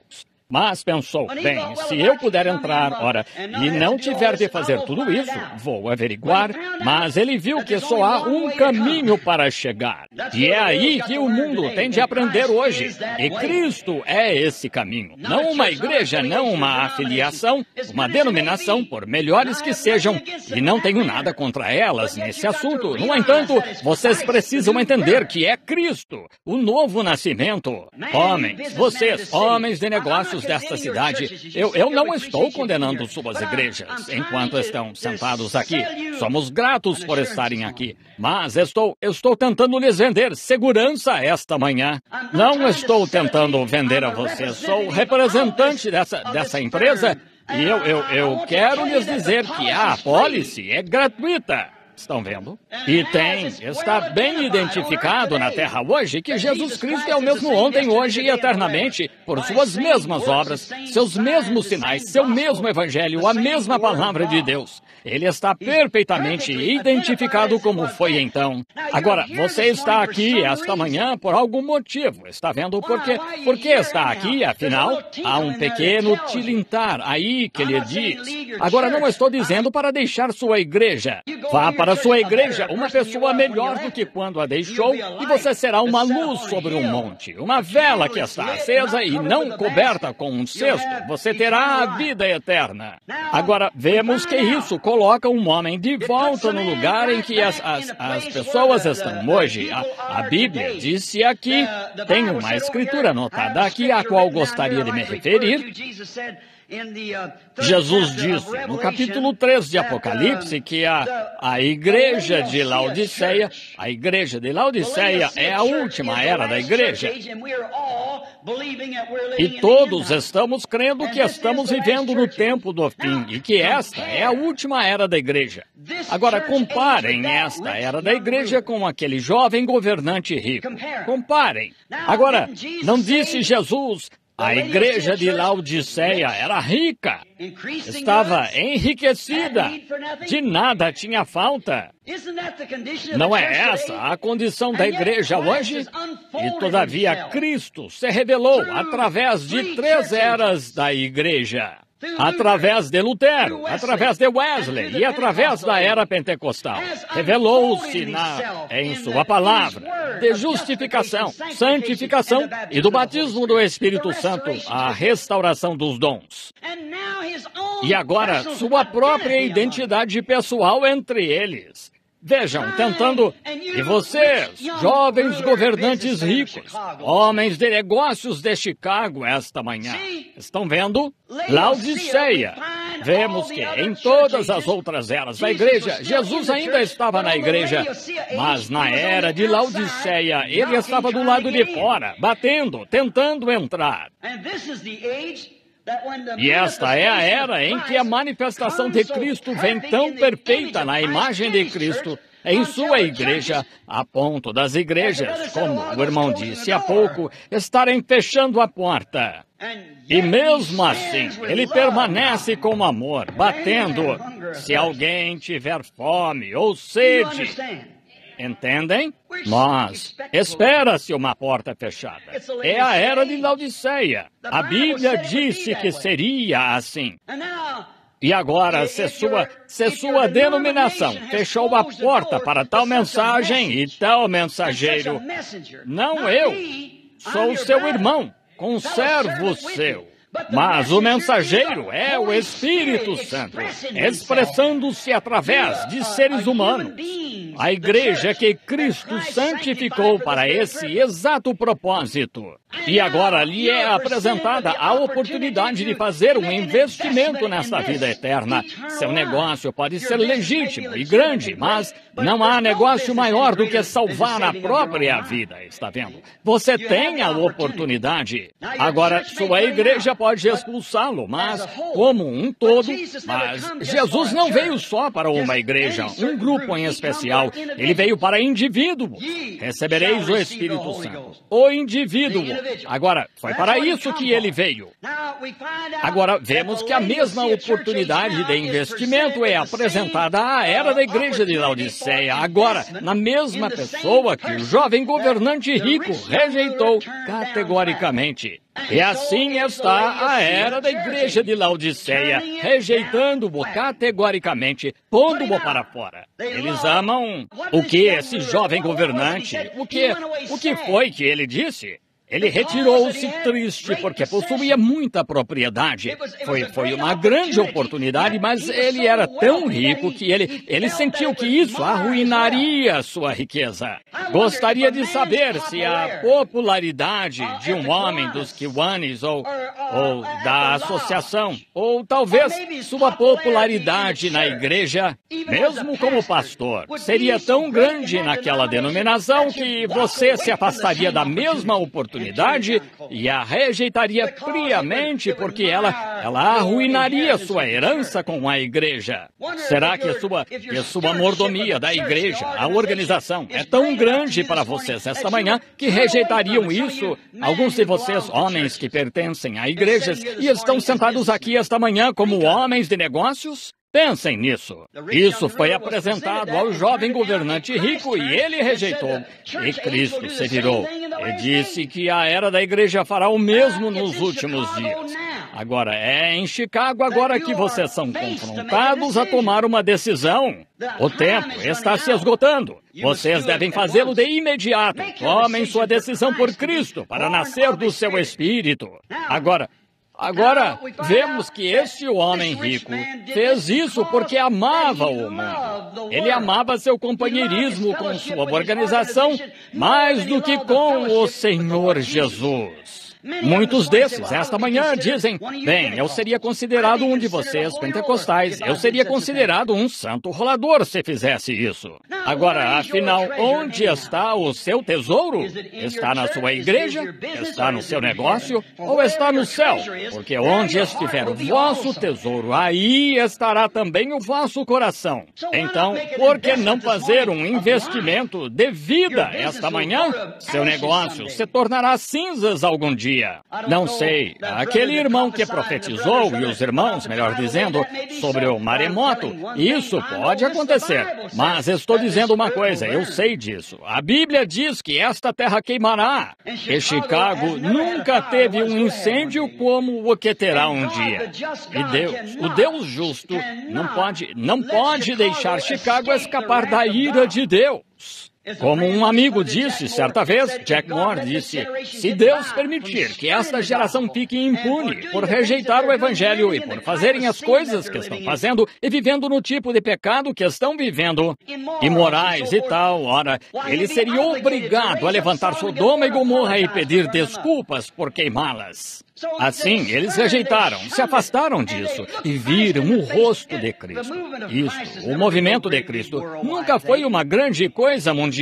Speaker 1: Mas pensou, bem, se eu puder entrar, ora, e não tiver de fazer tudo isso, vou averiguar. Mas ele viu que só há um caminho para chegar. E é aí que o mundo tem de aprender hoje. E Cristo é esse caminho. Não uma igreja, não uma afiliação, uma denominação, por melhores que sejam. E não tenho nada contra elas nesse assunto. No entanto, vocês precisam entender que é Cristo, o novo nascimento. Homens, vocês, homens de negócios desta cidade, eu não estou condenando suas igrejas enquanto estão sentados aqui. Somos gratos por estarem aqui, mas estou tentando lhes vender segurança esta manhã. Não estou tentando vender a vocês, sou representante dessa empresa e eu quero lhes dizer que a apólice é gratuita. Estão vendo? E está bem identificado na terra hoje que Jesus Cristo é o mesmo ontem, hoje e eternamente, por suas mesmas obras, seus mesmos sinais, seu mesmo evangelho, a mesma palavra de Deus. Ele está perfeitamente identificado como foi então. Agora, você está aqui esta manhã por algum motivo, está vendo? Por que está aqui, afinal? Há um pequeno tilintar aí que lhe diz. Agora, não estou dizendo para deixar sua igreja. Vá para sua igreja, uma pessoa melhor do que quando a deixou, e você será uma luz sobre um monte, uma vela que está acesa e não coberta com um cesto. Você terá a vida eterna. Agora, vemos que isso coloca um homem de volta no lugar em que as pessoas estão hoje. A Bíblia disse aqui, tem uma escritura anotada aqui, a qual gostaria de me referir. Jesus disse no capítulo 3 de Apocalipse que a igreja de Laodiceia é a última era da igreja. E todos estamos crendo que estamos vivendo no tempo do fim e que esta é a última era da igreja. Agora, comparem esta era da igreja com aquele jovem governante rico. Comparem. Agora, não disse Jesus, A igreja de Laodiceia era rica, estava enriquecida, de nada tinha falta. Não é essa a condição da igreja hoje? E todavia Cristo se revelou através de 3 eras da igreja. Através de Lutero, através de Wesley e através da era pentecostal. Revelou-se em sua palavra de justificação, santificação e do batismo do Espírito Santo, a restauração dos dons. E agora, sua própria identidade pessoal entre eles. Vejam, tentando... E vocês, jovens governantes ricos, homens de negócios de Chicago esta manhã, estão vendo? Laodiceia. Vemos que em todas as outras eras da igreja, Jesus ainda estava na igreja, mas na era de Laodiceia, ele estava do lado de fora, batendo, tentando entrar. E esta é a era em que a manifestação de Cristo vem tão perfeita na imagem de Cristo em sua igreja, a ponto das igrejas, como o irmão disse há pouco, estarem fechando a porta. E mesmo assim, ele permanece com amor, batendo, se alguém tiver fome ou sede. Entendem? Mas espera-se uma porta fechada. É a era de Laodiceia. A Bíblia disse que seria assim. E agora, se sua denominação fechou a porta para tal mensagem e tal mensageiro, não eu, sou seu irmão, conservo seu. Mas o mensageiro é o Espírito Santo, expressando-se através de seres humanos. A igreja que Cristo santificou para esse exato propósito. E agora lhe é apresentada a oportunidade de fazer um investimento nesta vida eterna. Seu negócio pode ser legítimo e grande, mas não há negócio maior do que salvar a própria vida, está vendo? Você tem a oportunidade. Agora, sua igreja pode expulsá-lo, mas como um todo. Mas Jesus não veio só para uma igreja, um grupo em especial. Ele veio para indivíduos. Recebereis o Espírito Santo. O indivíduo. Agora, foi para isso que ele veio. Agora, vemos que a mesma oportunidade de investimento é apresentada à era da igreja de Laodiceia. Agora, na mesma pessoa que o jovem governante rico rejeitou categoricamente. E assim está a era da igreja de Laodiceia, rejeitando-o categoricamente, pondo-o para fora. Eles amam o que esse jovem governante, o que foi que ele disse? Ele retirou-se triste porque possuía muita propriedade. Foi uma grande oportunidade, mas ele era tão rico que ele sentiu que isso arruinaria sua riqueza. Gostaria de saber se a popularidade de um homem dos Kiwanis ou da associação, ou talvez sua popularidade na igreja, mesmo como pastor, seria tão grande naquela denominação que você se afastaria da mesma oportunidade e a rejeitaria friamente porque ela arruinaria sua herança com a igreja. Será que sua mordomia da igreja, a organização, é tão grande para vocês esta manhã que rejeitariam isso? Alguns de vocês, homens que pertencem a igrejas e estão sentados aqui esta manhã como homens de negócios? Pensem nisso. Isso foi apresentado ao jovem governante rico e ele rejeitou. E Cristo se virou e disse que a era da igreja fará o mesmo nos últimos dias. Agora, é em Chicago agora que vocês são confrontados a tomar uma decisão. O tempo está se esgotando. Vocês devem fazê-lo de imediato. Tomem sua decisão por Cristo para nascer do seu espírito. Agora, vemos que esse homem rico fez isso porque amava o mundo. Ele amava seu companheirismo com sua organização mais do que com o Senhor Jesus. Muitos desses, esta manhã, dizem, bem, eu seria considerado um de vocês, pentecostais, eu seria considerado um santo rolador se fizesse isso. Agora, afinal, onde está o seu tesouro? Está na sua igreja? Está no seu negócio? Ou está no céu? Porque onde estiver o vosso tesouro, aí estará também o vosso coração. Então, por que não fazer um investimento de vida esta manhã? Seu negócio se tornará cinzas algum dia. dia. Não sei, aquele irmão que profetizou, e os irmãos, melhor dizendo, sobre o maremoto, isso pode acontecer. Mas estou dizendo uma coisa, eu sei disso. A Bíblia diz que esta terra queimará. E Chicago nunca teve um incêndio como o que terá um dia. E Deus, o Deus justo, não pode deixar Chicago escapar da ira de Deus. Como um amigo disse certa vez, Jack Moore disse, se Deus permitir que esta geração fique impune por rejeitar o Evangelho e por fazerem as coisas que estão fazendo e vivendo no tipo de pecado que estão vivendo, imorais e tal, ora, ele seria obrigado a levantar Sodoma e Gomorra e pedir desculpas por queimá-las. Assim, eles rejeitaram, se afastaram disso e viram o rosto de Cristo. Isso, o movimento de Cristo, nunca foi uma grande coisa mundial.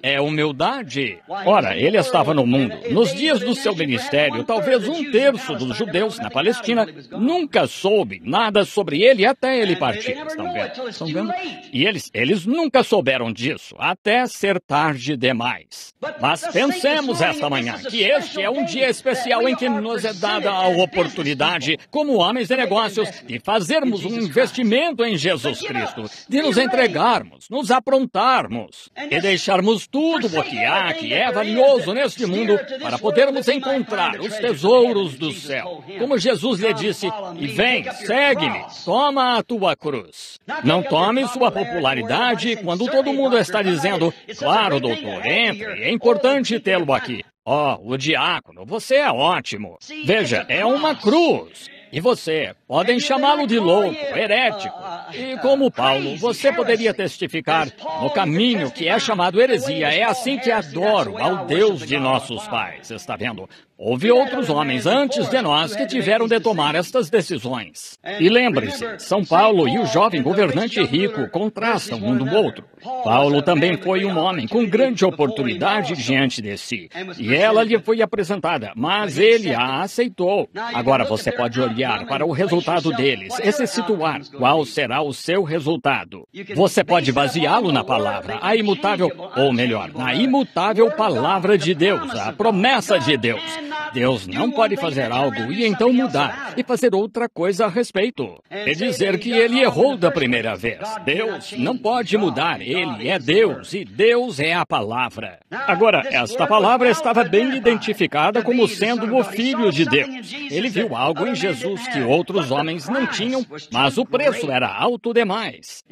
Speaker 1: É humildade. Ora, ele estava no mundo. Nos dias do seu ministério, talvez 1/3 dos judeus na Palestina nunca soube nada sobre ele até ele partir. Estão vendo? Estão vendo? E eles nunca souberam disso, até ser tarde demais. Mas pensemos esta manhã que este é um dia especial em que nos é dada a oportunidade, como homens de negócios, de fazermos um investimento em Jesus Cristo, de nos entregarmos, nos aprontarmos e deixarmos tudo o que há, que é valioso neste mundo, para podermos encontrar os tesouros do céu. Como Jesus lhe disse, e vem, segue-me, toma a tua cruz. Não tome sua popularidade quando todo mundo está dizendo, claro, doutor, entre, é importante tê-lo aqui. O diácono, você é ótimo. Veja, é uma cruz. E você, podem chamá-lo de louco, herético. E como Paulo, você poderia testificar no caminho que é chamado heresia. É assim que adoro ao Deus de nossos pais. Está vendo? Houve outros homens antes de nós que tiveram de tomar estas decisões. E lembre-se, São Paulo e o jovem governante rico contrastam um do outro. Paulo também foi um homem com grande oportunidade diante de si. E ela lhe foi apresentada, mas ele a aceitou. Agora você pode olhar para o resultado deles e se situar qual será o seu resultado. Você pode baseá-lo na palavra, a imutável, ou melhor, na imutável palavra de Deus, a promessa de Deus. Deus não pode fazer algo e então mudar e fazer outra coisa a respeito. E dizer que ele errou da primeira vez. Deus não pode mudar. Ele é Deus e Deus é a palavra. Agora, esta palavra estava bem identificada como sendo o Filho de Deus. Ele viu algo em Jesus que outros homens não tinham, mas o preço era alto demais.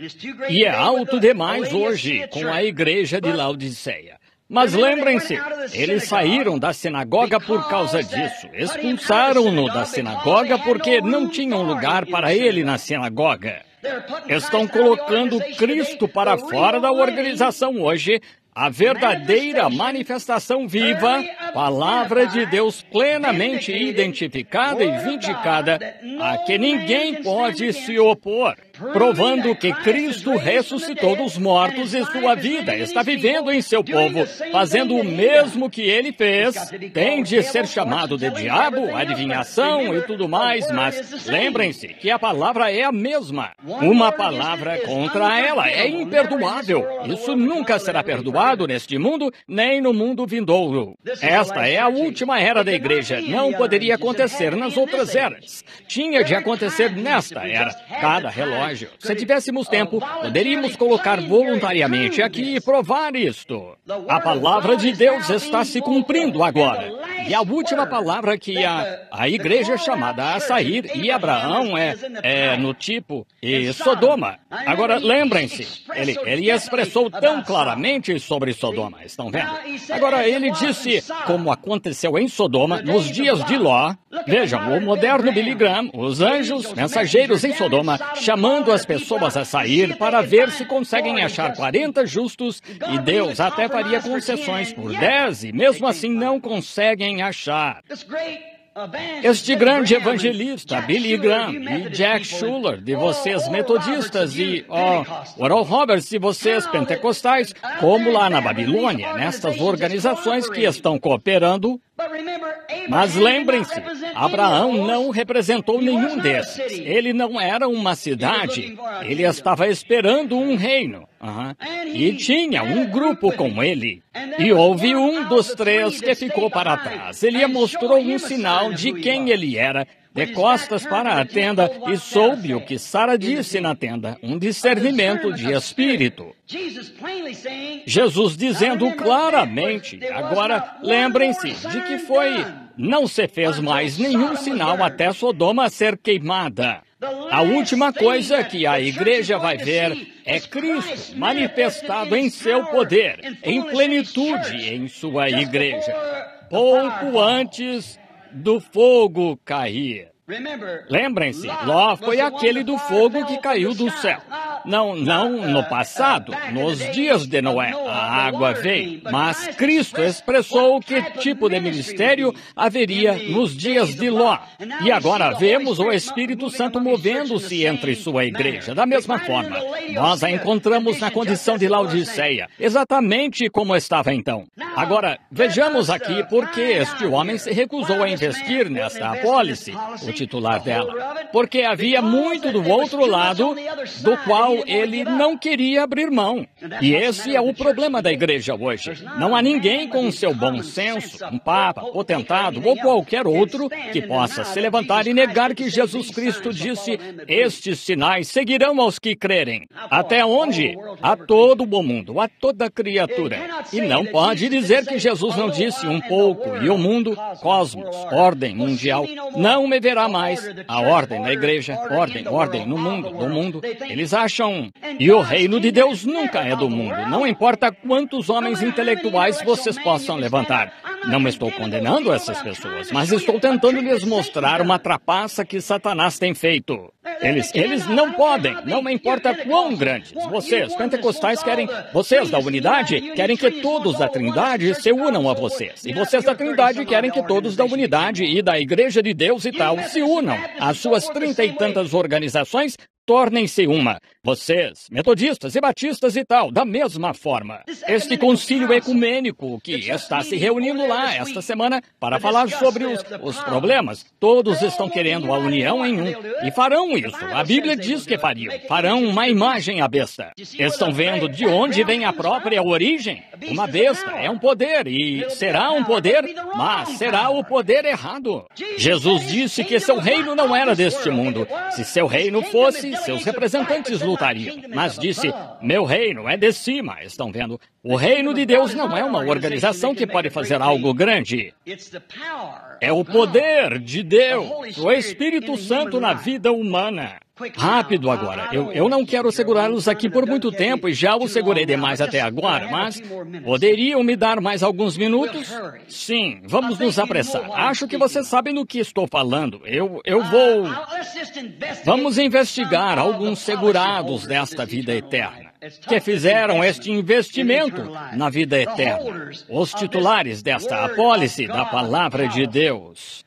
Speaker 1: E é alto demais hoje com a igreja de Laodiceia. Mas lembrem-se, eles saíram da sinagoga por causa disso. Expulsaram-no da sinagoga porque não tinham lugar para ele na sinagoga. Estão colocando Cristo para fora da organização hoje, a verdadeira manifestação viva, palavra de Deus plenamente identificada e vindicada, a que ninguém pode se opor, provando que Cristo ressuscitou dos mortos e sua vida está vivendo em seu povo, fazendo o mesmo que ele fez. Tem de ser chamado de diabo, adivinhação e tudo mais, mas lembrem-se que a palavra é a mesma. Uma palavra contra ela é imperdoável. Isso nunca será perdoado neste mundo, nem no mundo vindouro. Esta é a última era da igreja. Não poderia acontecer nas outras eras. Tinha de acontecer nesta era. Cada relógio. Se tivéssemos tempo, poderíamos colocar voluntariamente aqui e provar isto. A palavra de Deus está se cumprindo agora. E a última palavra que a igreja chamada a sair, e Abraão é no tipo, e Sodoma. Agora, lembrem-se, ele expressou tão claramente sobre Sodoma, estão vendo? Agora, ele disse, como aconteceu em Sodoma, nos dias de Ló. Vejam, o moderno Billy Graham, os anjos mensageiros em Sodoma, chamando as pessoas a sair para ver se conseguem achar 40 justos, e Deus até faria concessões por 10, e mesmo assim não conseguem achar. Este grande evangelista, Billy Graham e Jack Shuler, de vocês metodistas, e Oral Roberts, de vocês pentecostais, como lá na Babilônia, nestas organizações que estão cooperando. Mas lembrem-se, Abraão não representou nenhum desses. Ele não era uma cidade, ele estava esperando um reino. E tinha um grupo com ele. E houve um dos três que ficou para trás. Ele mostrou um sinal de quem ele era, de costas para a tenda, e soube o que Sara disse na tenda, um discernimento de espírito. Jesus dizendo claramente, agora lembrem-se de que não se fez mais nenhum sinal até Sodoma ser queimada. A última coisa que a igreja vai ver é Cristo manifestado em seu poder, em plenitude em sua igreja, pouco antes do fogo cair. Lembrem-se, Ló foi aquele do fogo que caiu do céu. Não no passado, nos dias de Noé, a água veio, mas Cristo expressou que tipo de ministério haveria nos dias de Ló. E agora vemos o Espírito Santo movendo-se entre sua igreja. Da mesma forma, nós a encontramos na condição de Laodiceia, exatamente como estava então. Agora, vejamos aqui por que este homem se recusou a investir nesta apólice, o titular dela, porque havia muito do outro lado do qual ele não queria abrir mão. E esse é o problema da igreja hoje. Não há ninguém com seu bom senso, um papa, potentado ou qualquer outro que possa se levantar e negar que Jesus Cristo disse, estes sinais seguirão aos que crerem. Até onde? A todo o mundo, a toda criatura. E não pode dizer que Jesus não disse um pouco, e o mundo, cosmos, ordem mundial, não me verá mais. A ordem da igreja, ordem no mundo, do mundo. Eles acham, e o reino de Deus nunca é do mundo. Não importa quantos homens intelectuais vocês possam levantar. Não estou condenando essas pessoas, mas estou tentando lhes mostrar uma trapaça que Satanás tem feito. Eles não podem, não me importa quão grandes. Vocês, pentecostais, vocês da unidade, querem que todos da Trindade se unam a vocês. E vocês da Trindade querem que todos da unidade e da Igreja de Deus e tal se unam. As suas 30 e tantas organizações tornem-se uma. Vocês, metodistas e batistas e tal, da mesma forma. Este concílio ecumênico que está se reunindo lá esta semana para falar sobre os problemas, todos estão querendo a união em um. E farão isso. A Bíblia diz que fariam. Farão uma imagem à besta. Estão vendo de onde vem a própria origem? Uma besta é um poder e será um poder, mas será o poder errado. Jesus disse que seu reino não era deste mundo. Se seu reino fosse, seus representantes lutariam. Mas disse, meu reino é de cima. Estão vendo? O reino de Deus não é uma organização que pode fazer algo grande. É o poder de Deus, o Espírito Santo na vida humana. Rápido agora. Eu não quero segurá-los aqui por muito tempo e já os segurei demais até agora, mas poderiam me dar mais alguns minutos? Sim, vamos nos apressar. Acho que vocês sabem do que estou falando. Vamos investigar alguns segurados desta vida eterna, que fizeram este investimento na vida eterna. Os titulares desta apólice da Palavra de Deus.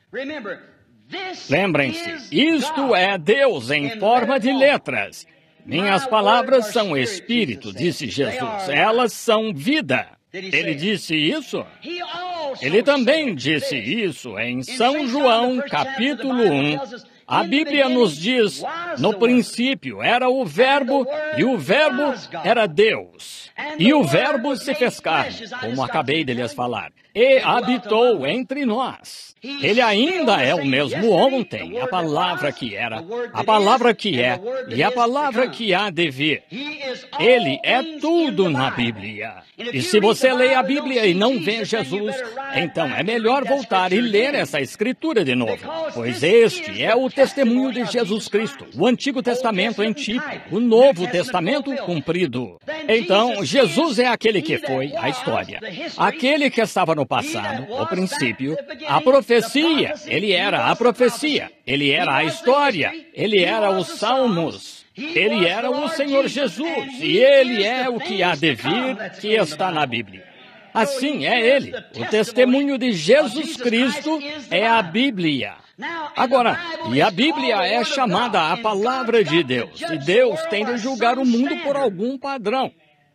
Speaker 1: Lembrem-se, isto é Deus em forma de letras. Minhas palavras são espírito, disse Jesus. Elas são vida. Ele disse isso? Ele também disse isso em São João, capítulo 1. A Bíblia nos diz, no princípio era o Verbo, e o Verbo era Deus. E o Verbo se fez carne, como acabei de lhes falar, e habitou entre nós. Ele ainda é o mesmo ontem, a palavra que era, a palavra que é, e a palavra que há de vir. Ele é tudo na Bíblia. E se você lê a Bíblia e não vê Jesus, então é melhor voltar e ler essa escritura de novo, pois este é o testemunho de Jesus Cristo, o Antigo Testamento em tipo, o Novo Testamento cumprido. Então, Jesus é aquele que foi a história, aquele que estava no passado, o princípio, a profecia, ele era a profecia, ele era a história, ele era os salmos, ele era o Senhor Jesus, e ele é o que há de vir, que está na Bíblia. Assim é ele. O testemunho de Jesus Cristo é a Bíblia. Agora, e a Bíblia é chamada a Palavra de Deus, e Deus tem de julgar o mundo por algum padrão.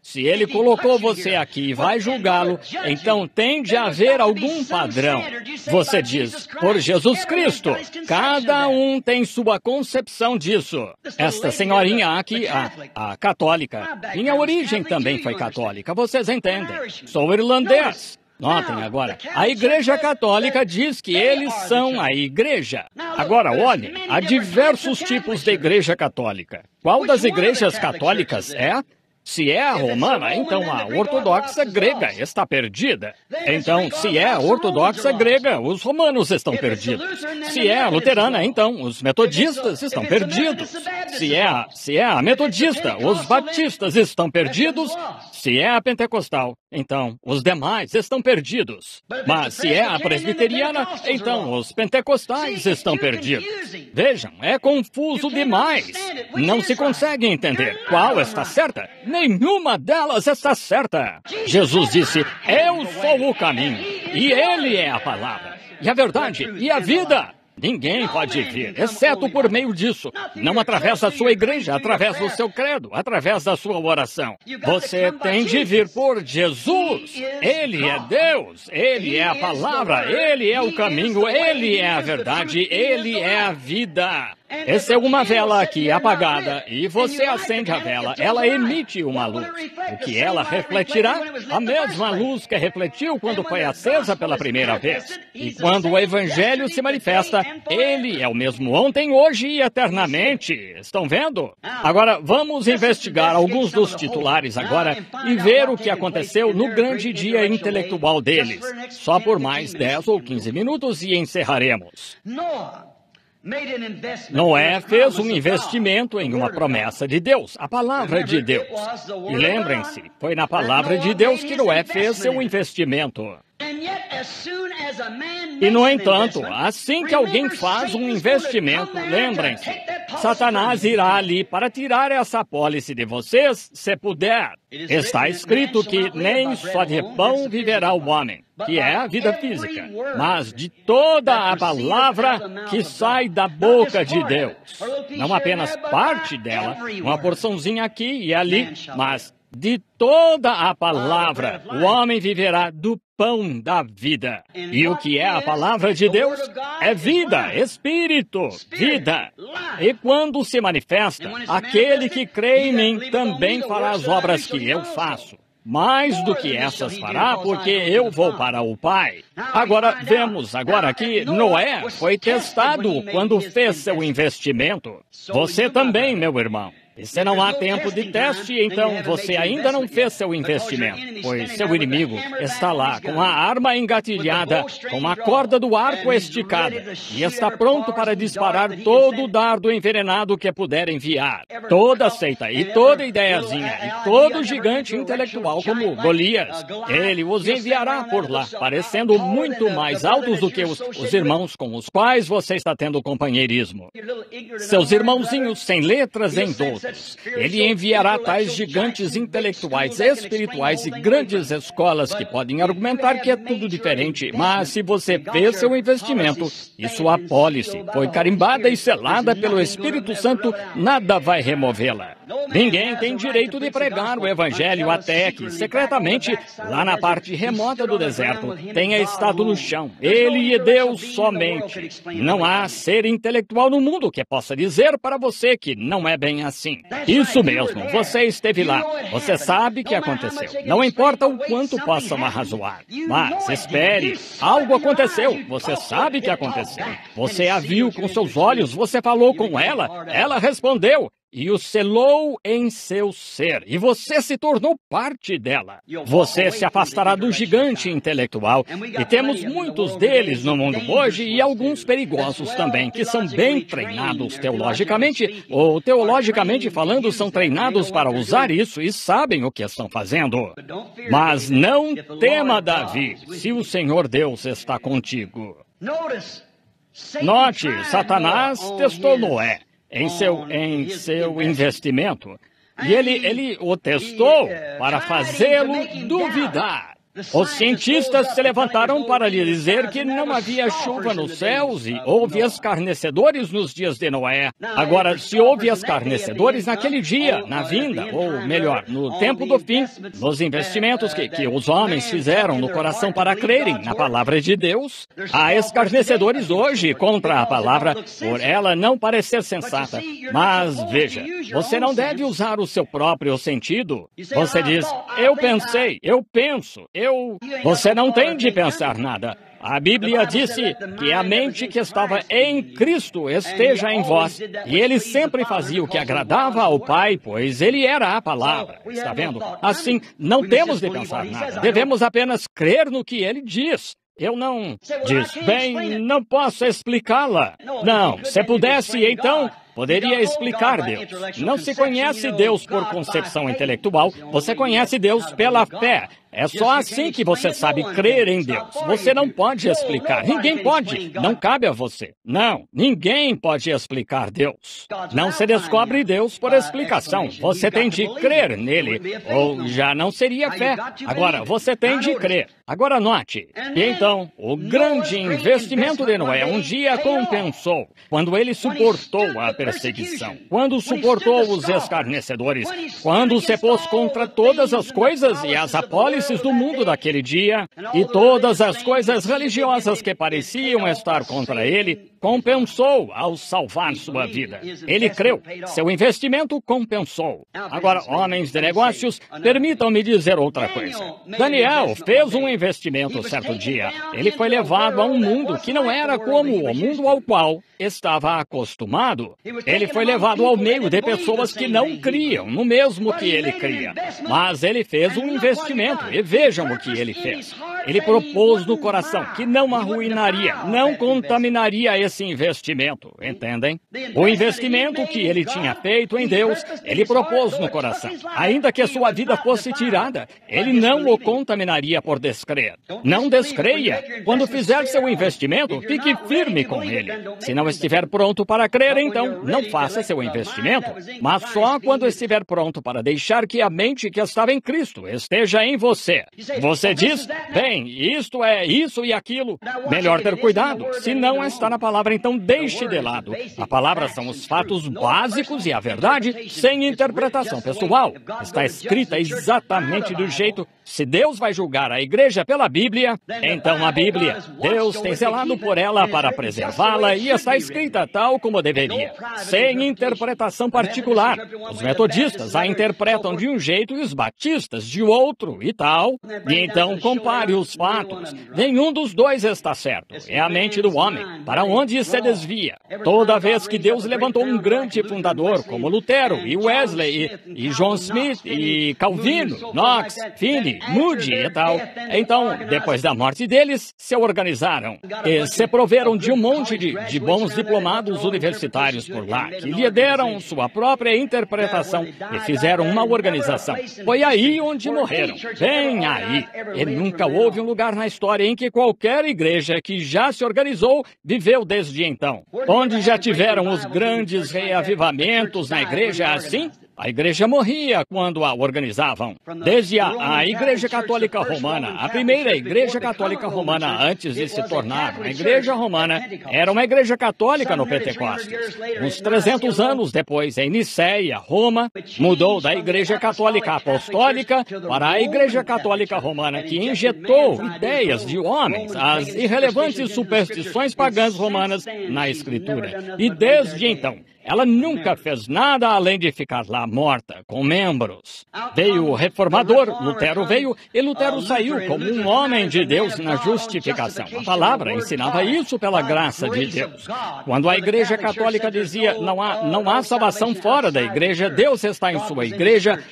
Speaker 1: Se ele colocou você aqui e vai julgá-lo, então tem de haver algum padrão. Você diz, por Jesus Cristo. Cada um tem sua concepção disso. Esta senhorinha aqui, a católica, minha origem também foi católica, vocês entendem. Sou irlandês. Notem agora, a Igreja Católica diz que eles são a Igreja. Agora, olhem, há diversos tipos de Igreja Católica. Qual das igrejas católicas é? Se é a romana, então a ortodoxa grega está perdida. Então, se é a ortodoxa grega, os romanos estão perdidos. Se é a luterana, então os metodistas estão perdidos. Se é a metodista, os batistas estão perdidos. Se é a pentecostal, então os demais estão perdidos. Mas se é a presbiteriana, então os pentecostais estão perdidos. Vejam, é confuso demais. Não se consegue entender qual está certa. Nenhuma delas está certa. Jesus disse, eu sou o caminho, e Ele é a palavra, e a verdade, e a vida. Ninguém pode vir, exceto por meio disso. Não através da sua igreja, através do seu credo, através da sua oração. Você tem de vir por Jesus. Ele é Deus, Ele é a palavra, Ele é o caminho, Ele é a verdade, Ele é a vida. Essa é uma vela aqui apagada e você acende a vela, ela emite uma luz. O que ela refletirá? A mesma luz que refletiu quando foi acesa pela primeira vez. E quando o Evangelho se manifesta, ele é o mesmo ontem, hoje e eternamente. Estão vendo? Agora, vamos investigar alguns dos titulares agora e ver o que aconteceu no grande dia intelectual deles. Só por mais 10 ou 15 minutos e encerraremos. Noé fez um investimento em uma promessa de Deus, a palavra de Deus. E lembrem-se, foi na palavra de Deus que Noé fez seu investimento. E, no entanto, assim que alguém faz um investimento, lembrem-se, Satanás irá ali para tirar essa apólice de vocês, se puder. Está escrito que nem só de pão viverá o homem, que é a vida física, mas de toda a palavra que sai da boca de Deus. Não apenas parte dela, uma porçãozinha aqui e ali, mas de toda a palavra, o homem viverá do pão da vida. E o que é a palavra de Deus? É vida, espírito, vida. E quando se manifesta, aquele que crê em mim também fará as obras que eu faço. Mais do que essas fará, porque eu vou para o Pai. Agora, vemos agora que Noé foi testado quando fez seu investimento. Você também, meu irmão. E se não há tempo de teste, então você ainda não fez seu investimento, pois seu inimigo está lá com a arma engatilhada, com a corda do arco esticada, e está pronto para disparar todo o dardo envenenado que puder enviar. Toda seita e toda ideiazinha e todo gigante intelectual como Golias, ele os enviará por lá, parecendo muito mais altos do que os irmãos com os quais você está tendo companheirismo. Seus irmãozinhos sem letras em doutos. Ele enviará tais gigantes intelectuais, espirituais e grandes escolas que podem argumentar que é tudo diferente, mas se você fez seu investimento e sua apólice foi carimbada e selada pelo Espírito Santo, nada vai removê-la. Ninguém tem direito de pregar o Evangelho até que, secretamente, lá na parte remota do deserto, tenha estado no chão. Ele e Deus somente. Não há ser intelectual no mundo que possa dizer para você que não é bem assim. Isso mesmo, você esteve lá. Você sabe que aconteceu. Não importa o quanto possam arrazoar. Mas espere, algo aconteceu. Você sabe que aconteceu. Você a viu com seus olhos, você falou com ela, ela respondeu. E o selou em seu ser, e você se tornou parte dela. Você se afastará do gigante intelectual, e temos muitos deles no mundo hoje, e alguns perigosos também, que são bem treinados teologicamente, ou teologicamente falando, são treinados para usar isso e sabem o que estão fazendo. Mas não tema, Davi, se o Senhor Deus está contigo. Note, Satanás testou Noé em seu investimento. E ele o testou para fazê-lo duvidar. Os cientistas se levantaram para lhe dizer que não havia chuva nos céus e houve escarnecedores nos dias de Noé. Agora, se houve escarnecedores naquele dia, na vinda, ou melhor, no tempo do fim, nos investimentos que os homens fizeram no coração para crerem na palavra de Deus, há escarnecedores hoje contra a palavra por ela não parecer sensata. Mas, veja, você não deve usar o seu próprio sentido. Você diz, eu pensei, eu penso, Você não tem de pensar nada. A Bíblia disse que a mente que estava em Cristo esteja em vós. E ele sempre fazia o que agradava ao Pai, pois ele era a palavra. Está vendo? Assim, não temos de pensar nada. Devemos apenas crer no que ele diz. Eu não... Diz, bem, não posso explicá-la. Não, se pudesse, então... Poderia explicar Deus. Não se conhece Deus por concepção intelectual, você conhece Deus pela fé. É só assim que você sabe crer em Deus. Você não pode explicar. Ninguém pode. Não cabe a você. Não, ninguém pode explicar Deus. Não se descobre Deus por explicação. Você tem de crer nele. Ou já não seria fé. Agora, você tem de crer. Agora note. E então, o grande investimento de Noé um dia compensou. Quando ele suportou a perseguição. Quando suportou os escarnecedores. Quando se pôs contra todas as coisas e as apólices do mundo daquele dia, e todas as coisas religiosas que pareciam estar contra ele, compensou ao salvar sua vida. Ele creu. Seu investimento compensou. Agora, homens de negócios, permitam-me dizer outra coisa. Daniel fez um investimento certo dia. Ele foi levado a um mundo que não era como o mundo ao qual estava acostumado. Ele foi levado ao meio de pessoas que não criam no mesmo que ele cria. Mas ele fez um investimento. E vejam o que ele fez. Ele propôs no coração que não arruinaria, não contaminaria esse investimento, entendem? O investimento que ele tinha feito em Deus, ele propôs no coração. Ainda que a sua vida fosse tirada, ele não o contaminaria por descrer. Não descreia. Quando fizer seu investimento, fique firme com ele. Se não estiver pronto para crer, então, não faça seu investimento, mas só quando estiver pronto para deixar que a mente que estava em Cristo esteja em você. Você diz, bem, isto é isso e aquilo. Melhor ter cuidado. Se não está na palavra, então deixe de lado. A palavra são os fatos básicos e a verdade sem interpretação pessoal. Está escrita exatamente do jeito. Se Deus vai julgar a igreja pela Bíblia, então a Bíblia, Deus tem zelado por ela para preservá-la e está escrita tal como deveria, sem interpretação particular. Os metodistas a interpretam de um jeito e os batistas de outro e tal. E então compare os fatos. Nenhum dos dois está certo. É a mente do homem, para onde se desvia. Toda vez que Deus levantou um grande fundador, como Lutero, e Wesley, e John Smith, e Calvino, Knox, Finney, Moody e tal, então, depois da morte deles, se organizaram e se proveram de um monte de bons diplomados universitários por lá, que lhe deram sua própria interpretação e fizeram uma organização. Foi aí onde morreram. Bem aí. E nunca houve um lugar na história em que qualquer igreja que já se organizou viveu desde então. Onde já tiveram os grandes reavivamentos na igreja assim? A igreja morria quando a organizavam. Desde a Igreja Católica Romana, a primeira Igreja Católica Romana antes de se tornar uma Igreja Romana, era uma Igreja Católica no Pentecostes. Uns 300 anos depois, em Niceia, Roma, mudou da Igreja Católica Apostólica para a Igreja Católica Romana, que injetou ideias de homens, as irrelevantes superstições pagãs romanas na Escritura. E desde então, ela nunca fez nada além de ficar lá morta, com membros. Veio o reformador, Lutero veio, e Lutero saiu como um homem de Deus na justificação. A palavra ensinava isso pela graça de Deus. Quando a Igreja Católica dizia, não há salvação fora da igreja, Deus está em sua igreja.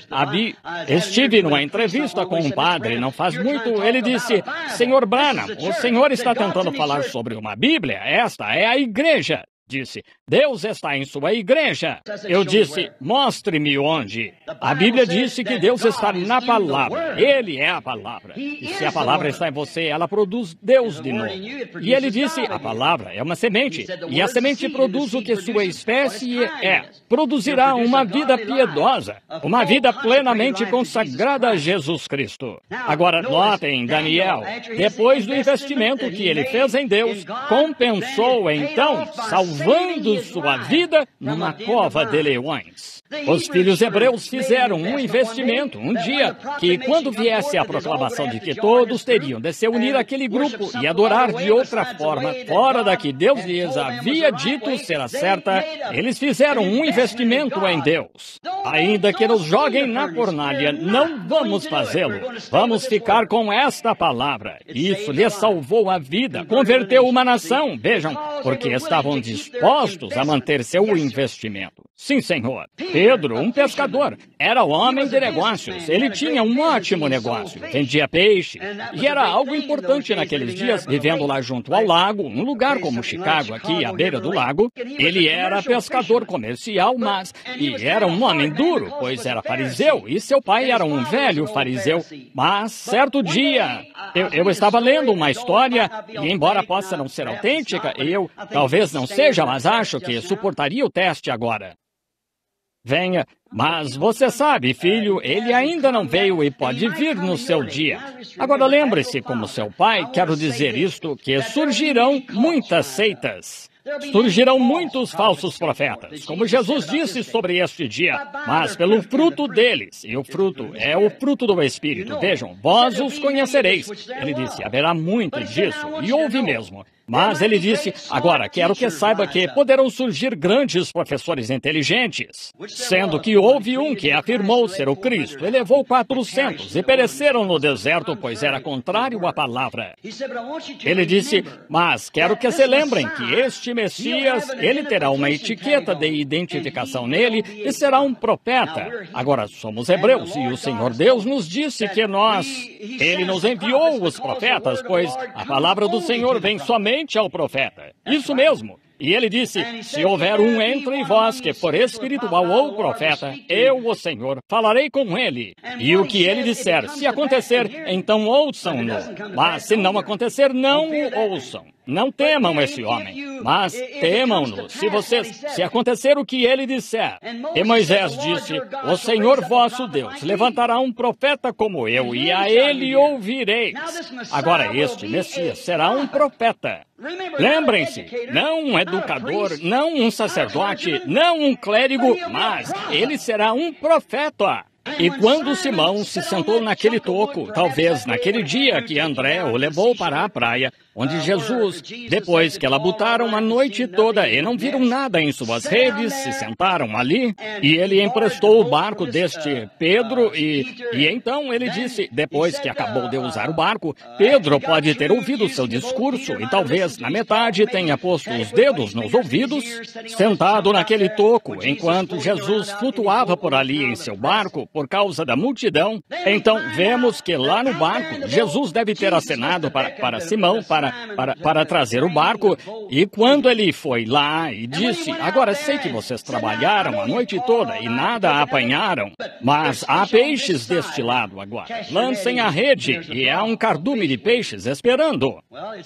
Speaker 1: Estive numa entrevista com um padre, não faz muito, ele disse, Senhor Branham, o senhor está tentando falar sobre uma Bíblia? Esta é a igreja. Disse, Deus está em sua igreja. Eu disse, mostre-me onde. A Bíblia disse que Deus está na palavra. Ele é a palavra. E se a palavra está em você, ela produz Deus de novo. E ele disse, a palavra é uma semente. E a semente produz o que sua espécie é. Produzirá uma vida piedosa. Uma vida plenamente consagrada a Jesus Cristo. Agora, notem, Daniel, depois do investimento que ele fez em Deus, compensou então, salvando sua vida numa cova de leões. Os filhos hebreus fizeram um investimento um dia que, quando viesse a proclamação de que todos teriam de se unir àquele grupo e adorar de outra forma, fora da que Deus lhes havia dito ser a certa, eles fizeram um investimento em Deus. Ainda que nos joguem na fornalha, não vamos fazê-lo. Vamos ficar com esta palavra. Isso lhes salvou a vida, converteu uma nação, vejam, porque estavam dispostos a manter seu investimento. Sim, Senhor. Pedro, um pescador, era homem de negócios. Ele tinha um ótimo negócio. Vendia peixe. E era algo importante naqueles dias, vivendo lá junto ao lago, um lugar como Chicago, aqui à beira do lago. Ele era pescador comercial, mas... E era um homem duro, pois era fariseu. E seu pai era um velho fariseu. Mas, certo dia, eu estava lendo uma história, e embora possa não ser autêntica, eu talvez não seja, mas acho que suportaria o teste agora. Venha, mas você sabe, filho, ele ainda não veio e pode vir no seu dia. Agora lembre-se, como seu pai, quero dizer isto, que surgirão muitas seitas. Surgirão muitos falsos profetas, como Jesus disse sobre este dia, mas pelo fruto deles, e o fruto é o fruto do Espírito. Vejam, vós os conhecereis. Ele disse, haverá muito disso, e houve mesmo. Mas ele disse, agora quero que saiba que poderão surgir grandes professores inteligentes, sendo que houve um que afirmou ser o Cristo, e levou 400 e pereceram no deserto, pois era contrário à palavra. Ele disse, mas quero que se lembrem que este Messias, ele terá uma etiqueta de identificação nele e será um profeta. Agora, somos hebreus e o Senhor Deus nos disse que ele nos enviou os profetas, pois a palavra do Senhor vem somente ao profeta. Isso mesmo. E ele disse, se houver um entre vós que for espiritual ou profeta, eu, o Senhor, falarei com ele. E o que ele disser, se acontecer, então ouçam-no. Mas se não acontecer, não o ouçam. Não temam esse homem, mas temam-no, se acontecer o que ele disser. E Moisés disse, o Senhor vosso Deus levantará um profeta como eu, e a ele ouvireis. Agora este Messias será um profeta. Lembrem-se, não um educador, não um sacerdote, não um clérigo, mas ele será um profeta. E quando Simão se sentou naquele toco, talvez naquele dia que André o levou para a praia, onde Jesus, depois que labutaram a noite toda e não viram nada em suas redes, se sentaram ali, e ele emprestou o barco deste Pedro, e então ele disse, depois que acabou de usar o barco, Pedro pode ter ouvido seu discurso e talvez na metade tenha posto os dedos nos ouvidos, sentado naquele toco, enquanto Jesus flutuava por ali em seu barco por causa da multidão. Então vemos que lá no barco, Jesus deve ter acenado para Simão, para trazer o barco, e quando ele foi lá e disse, agora sei que vocês trabalharam a noite toda e nada apanharam, mas há peixes deste lado agora. Lancem a rede e há um cardume de peixes esperando.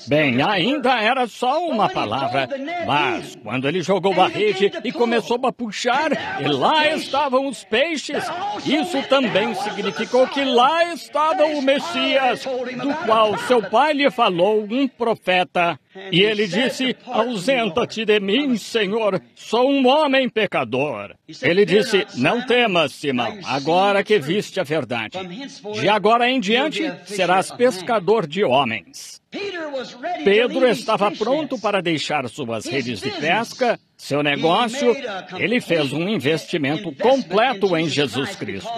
Speaker 1: Bem, ainda era só uma palavra, mas quando ele jogou a rede e começou a puxar, e lá estavam os peixes, isso também significou que lá estava o Messias, do qual seu pai lhe falou, um profeta. E ele disse, ausenta-te de mim, Senhor, sou um homem pecador. Ele disse, não temas, Simão, agora que viste a verdade. De agora em diante, serás pescador de homens. Pedro estava pronto para deixar suas redes de pesca, seu negócio. Ele fez um investimento completo em Jesus Cristo,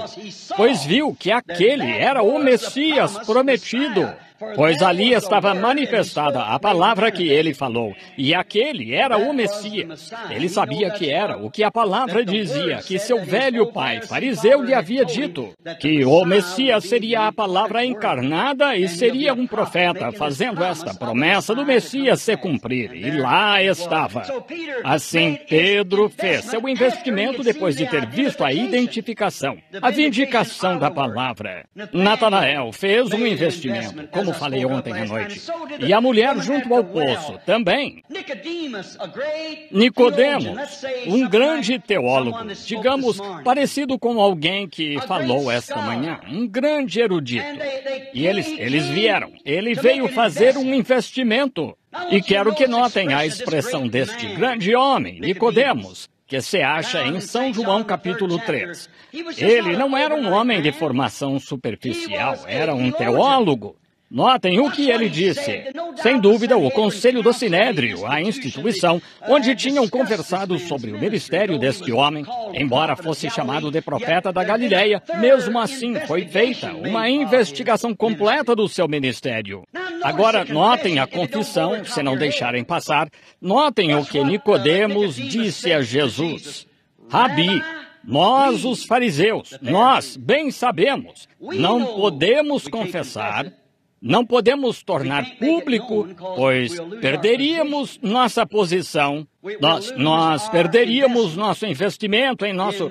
Speaker 1: pois viu que aquele era o Messias prometido. pois ali estava manifestada a palavra que ele falou, e aquele era o Messias. Ele sabia que era o que a palavra dizia, que seu velho pai, fariseu, lhe havia dito, que o Messias seria a palavra encarnada e seria um profeta, fazendo esta promessa do Messias se cumprir. E lá estava. Assim, Pedro fez seu investimento depois de ter visto a identificação, a vindicação da palavra. Natanael fez um investimento, como falei ontem à noite. E a mulher junto ao poço também. Nicodemos, um grande teólogo, digamos, parecido com alguém que falou esta manhã, um grande erudito. E eles vieram. Ele veio fazer um investimento. E quero que notem a expressão deste grande homem, Nicodemos, que se acha em São João capítulo 3. Ele não era um homem de formação superficial, era um teólogo. Notem o que ele disse. Sem dúvida, o Conselho do Sinédrio, a instituição onde tinham conversado sobre o ministério deste homem, embora fosse chamado de profeta da Galileia, mesmo assim foi feita uma investigação completa do seu ministério. Agora, notem a confissão, se não deixarem passar, notem o que Nicodemos disse a Jesus. Rabi, nós os fariseus, nós bem sabemos, não podemos confessar, não podemos tornar público, pois perderíamos nossa posição, nós perderíamos nosso investimento em nosso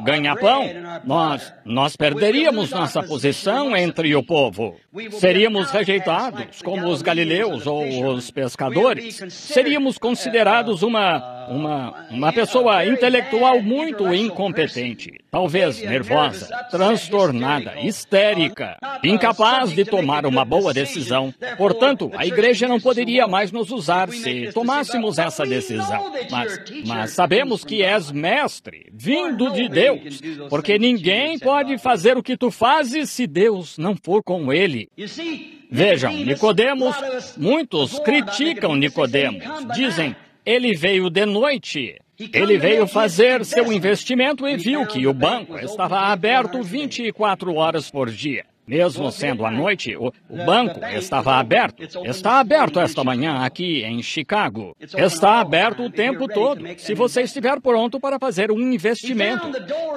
Speaker 1: ganha-pão, nós perderíamos nossa posição entre o povo. Seríamos rejeitados como os galileus ou os pescadores. Seríamos considerados uma pessoa intelectual muito incompetente, talvez nervosa, transtornada, histérica, incapaz de tomar uma boa decisão. Portanto, a igreja não poderia mais nos usar se tomássemos essa decisão. Mas sabemos que és mestre, vindo de Deus, porque ninguém pode fazer o que tu fazes se Deus não for com ele. Vejam, Nicodemos, muitos criticam Nicodemos, dizem, ele veio de noite. Ele veio fazer seu investimento e viu que o banco estava aberto 24 horas por dia. Mesmo sendo à noite, o banco estava aberto. Está aberto esta manhã aqui em Chicago. Está aberto o tempo todo, se você estiver pronto para fazer um investimento.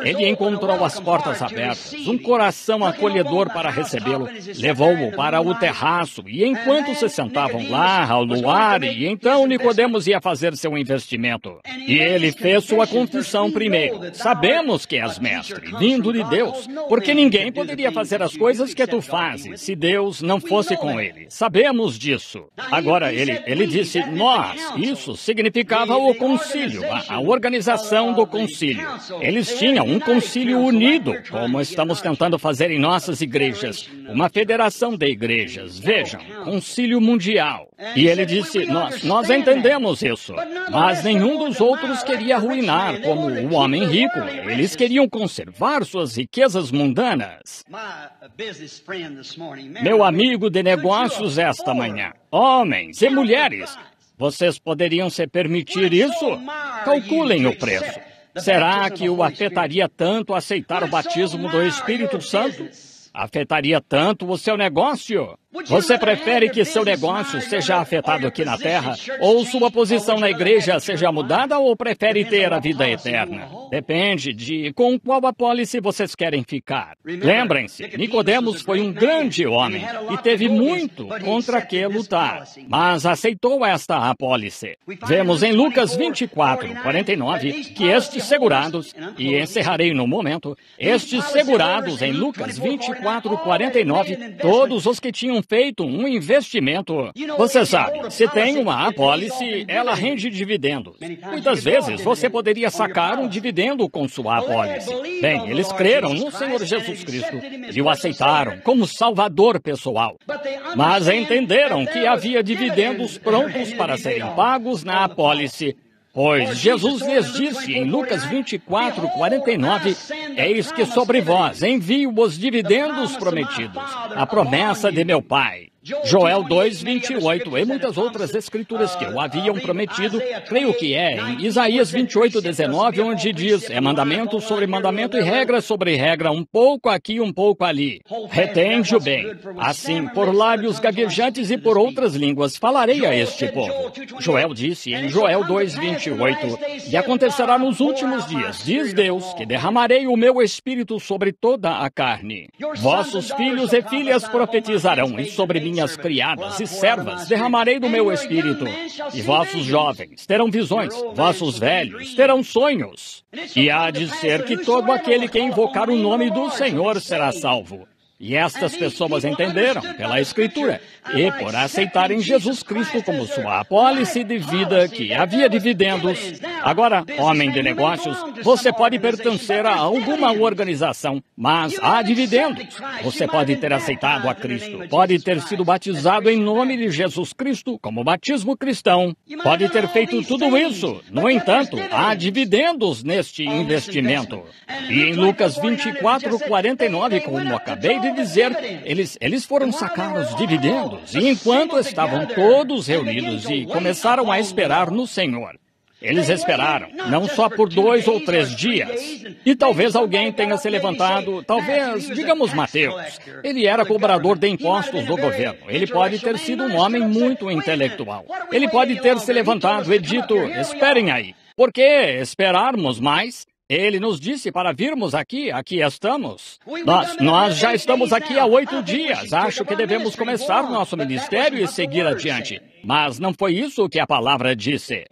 Speaker 1: Ele encontrou as portas abertas, um coração acolhedor para recebê-lo, levou-o para o terraço, e enquanto se sentavam lá, ao luar, e então Nicodemos ia fazer seu investimento. E ele fez sua confissão primeiro. Sabemos que és mestre, vindo de Deus, porque ninguém poderia fazer as coisas que tu fazes, se Deus não fosse com ele. Sabemos disso. Agora, ele disse nós. Isso significava o concílio, a organização do concílio. Eles tinham um concílio unido, como estamos tentando fazer em nossas igrejas. Uma federação de igrejas. Vejam, concílio mundial. E ele disse, nós entendemos isso. Mas nenhum dos outros queria arruinar como o homem rico. Eles queriam conservar suas riquezas mundanas. Meu amigo de negócios esta manhã, homens e mulheres, vocês poderiam se permitir isso? Calculem o preço. Será que o afetaria tanto aceitar o batismo do Espírito Santo? Afetaria tanto o seu negócio? Você prefere que seu negócio seja afetado aqui na Terra, ou sua posição na igreja seja mudada, ou prefere ter a vida eterna? Depende de com qual apólice vocês querem ficar. Lembrem-se, Nicodemos foi um grande homem e teve muito contra que lutar, mas aceitou esta apólice. Vemos em Lucas 24:49 que estes segurados, e encerrarei no momento, estes segurados em Lucas 24:49, todos os que tinham feito um investimento. Você sabe, se tem uma apólice, ela rende dividendos. Muitas vezes você poderia sacar um dividendo com sua apólice. Bem, eles creram no Senhor Jesus Cristo e o aceitaram como Salvador pessoal. Mas entenderam que havia dividendos prontos para serem pagos na apólice. Pois Jesus lhes disse em Lucas 24:49, eis que sobre vós envio os dividendos prometidos, a promessa de meu Pai. Joel 2:28 e muitas outras escrituras que o haviam prometido, creio que é em Isaías 28:19, onde diz, é mandamento sobre mandamento e regra sobre regra, um pouco aqui, um pouco ali. Retende-o bem. Assim, por lábios gaguejantes e por outras línguas, falarei a este povo. Joel disse em Joel 2:28, e acontecerá nos últimos dias, diz Deus, que derramarei o meu espírito sobre toda a carne. Vossos filhos e filhas profetizarão, e sobre minhas criadas e servas derramarei do meu espírito. E vossos jovens terão visões, vossos velhos terão sonhos. E há de ser que todo aquele que invocar o nome do Senhor será salvo. E estas pessoas entenderam pela Escritura e por aceitarem Jesus Cristo como sua apólice de vida que havia dividendos. Agora, homem de negócios, você pode pertencer a alguma organização, mas há dividendos. Você pode ter aceitado a Cristo, pode ter sido batizado em nome de Jesus Cristo como batismo cristão, pode ter feito tudo isso. No entanto, há dividendos neste investimento. E em Lucas 24:49, como acabei de dizer, eles foram sacar os dividendos, e enquanto estavam todos reunidos e começaram a esperar no Senhor. Eles esperaram, não só por 2 ou 3 dias. E talvez alguém tenha se levantado, talvez, digamos, Mateus. Ele era cobrador de impostos do governo. Ele pode ter sido um homem muito intelectual. Ele pode ter se levantado e dito, esperem aí. Por que esperarmos mais? Ele nos disse para virmos aqui estamos. Nós já estamos aqui há 8 dias. Acho que devemos começar nosso ministério e seguir adiante. Mas não foi isso que a palavra disse.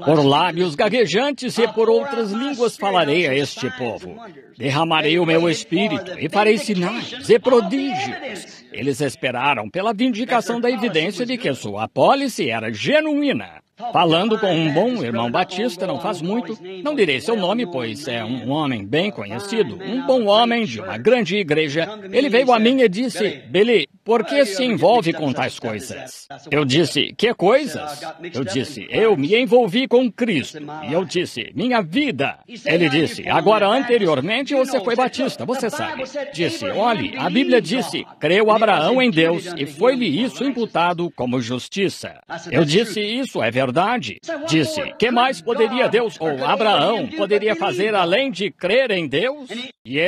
Speaker 1: Por lábios gaguejantes e por outras línguas falarei a este povo. Derramarei o meu espírito e farei sinais e prodígios. Eles esperaram pela vindicação da evidência de que sua apólice era genuína. Falando com um bom irmão batista não faz muito, não direi seu nome, pois é um homem bem conhecido, um bom homem de uma grande igreja. Ele veio a mim e disse, Billy, por que se envolve com tais coisas? Eu disse, que coisas? Eu disse, eu me envolvi com Cristo. E eu disse, minha vida. Ele disse, agora anteriormente você foi batista, você sabe. Disse, olhe, a Bíblia disse, creu Abraão em Deus e foi-lhe isso imputado como justiça. Eu disse, isso é verdade. Disse, que mais poderia Deus ou Abraão poderia fazer além de crer em Deus? E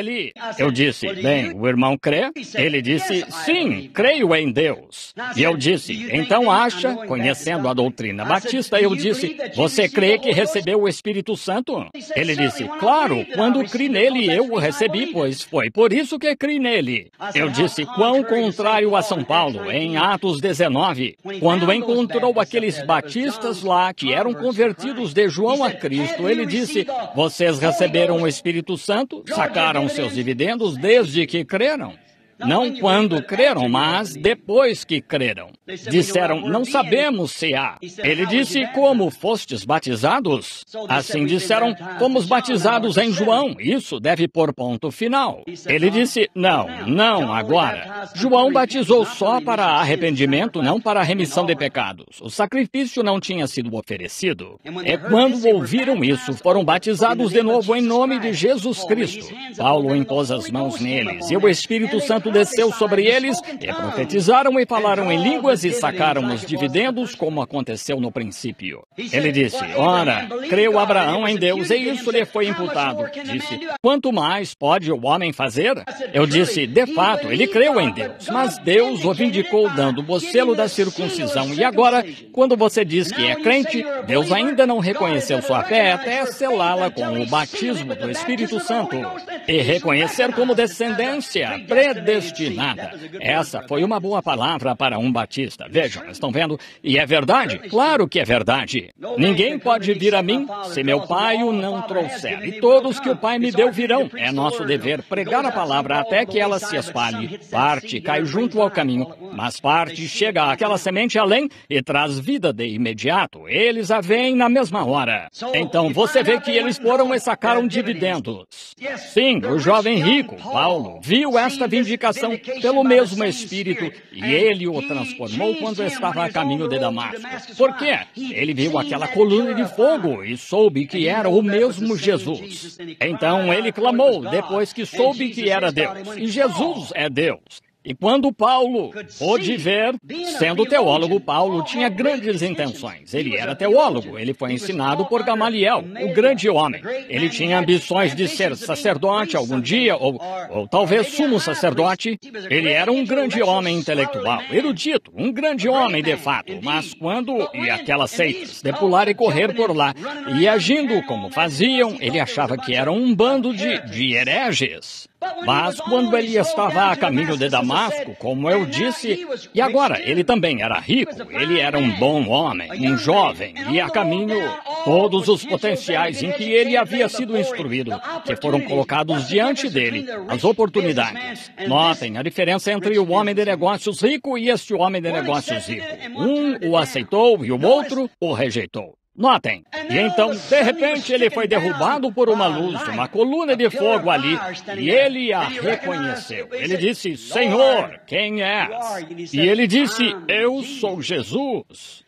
Speaker 1: eu disse, bem, o irmão crê? Ele disse, sim, creio em Deus. E eu disse, então acha, conhecendo a doutrina batista, eu disse, você crê que recebeu o Espírito Santo? Ele disse, claro, quando criei nele eu o recebi, pois foi por isso que criei nele. Eu disse, quão contrário a São Paulo, em Atos 19, quando encontrou aqueles batistas lá que eram convertidos de João a Cristo, ele disse, vocês receberam o Espírito Santo, sacaram seus dividendos desde que creram. Não quando creram, mas depois que creram. Disseram, não sabemos se há. Ele disse, como fostes batizados? Assim disseram, fomos batizados em João. Isso deve pôr ponto final. Ele disse, não agora. João batizou só para arrependimento, não para remissão de pecados. O sacrifício não tinha sido oferecido. E quando ouviram isso, foram batizados de novo em nome de Jesus Cristo. Paulo impôs as mãos neles, e o Espírito Santo desceu sobre eles, e profetizaram e falaram em línguas e sacaram os dividendos, como aconteceu no princípio. Ele disse, ora, creu Abraão em Deus, e isso lhe foi imputado. Disse, quanto mais pode o homem fazer? Eu disse, de fato, ele creu em Deus, mas Deus o vindicou dando o selo da circuncisão, e agora, quando você diz que é crente, Deus ainda não reconheceu sua fé até selá-la com o batismo do Espírito Santo, e reconhecer como descendência predestinada. Essa foi uma boa palavra para um batista. Vejam, estão vendo? E é verdade? Claro que é verdade. Ninguém pode vir a mim se meu Pai o não trouxer. E todos que o Pai me deu virão. É nosso dever pregar a palavra até que ela se espalhe. Parte cai junto ao caminho, mas parte chega àquela semente além e traz vida de imediato. Eles a veem na mesma hora. Então você vê que eles foram e sacaram dividendos. Sim, o jovem rico, Paulo, viu esta vindicação pelo mesmo Espírito, e ele o transformou quando estava a caminho de Damasco. Por quê? Ele viu aquela coluna de fogo e soube que era o mesmo Jesus. Então ele clamou, depois que soube que era Deus. E Jesus é Deus. E quando Paulo pôde ver, sendo teólogo, Paulo tinha grandes intenções. Ele era teólogo, ele foi ensinado por Gamaliel, o grande homem. Ele tinha ambições de ser sacerdote algum dia, ou talvez sumo sacerdote. Ele era um grande homem intelectual, erudito, um grande homem de fato. Mas quando aquelas seitas de pular e correr por lá, e agindo como faziam, ele achava que era um bando de hereges. Mas quando ele estava a caminho de Damasco, como eu disse, e agora ele também era rico, ele era um bom homem, um jovem, e a caminho todos os potenciais em que ele havia sido instruído, que foram colocados diante dele, as oportunidades. Notem a diferença entre o homem de negócios rico e este homem de negócios rico. Um o aceitou e o outro o rejeitou. Notem, e então, de repente, ele foi derrubado por uma luz, uma coluna de fogo ali, e ele a reconheceu. Ele disse, Senhor, quem és? E ele disse, eu sou Jesus.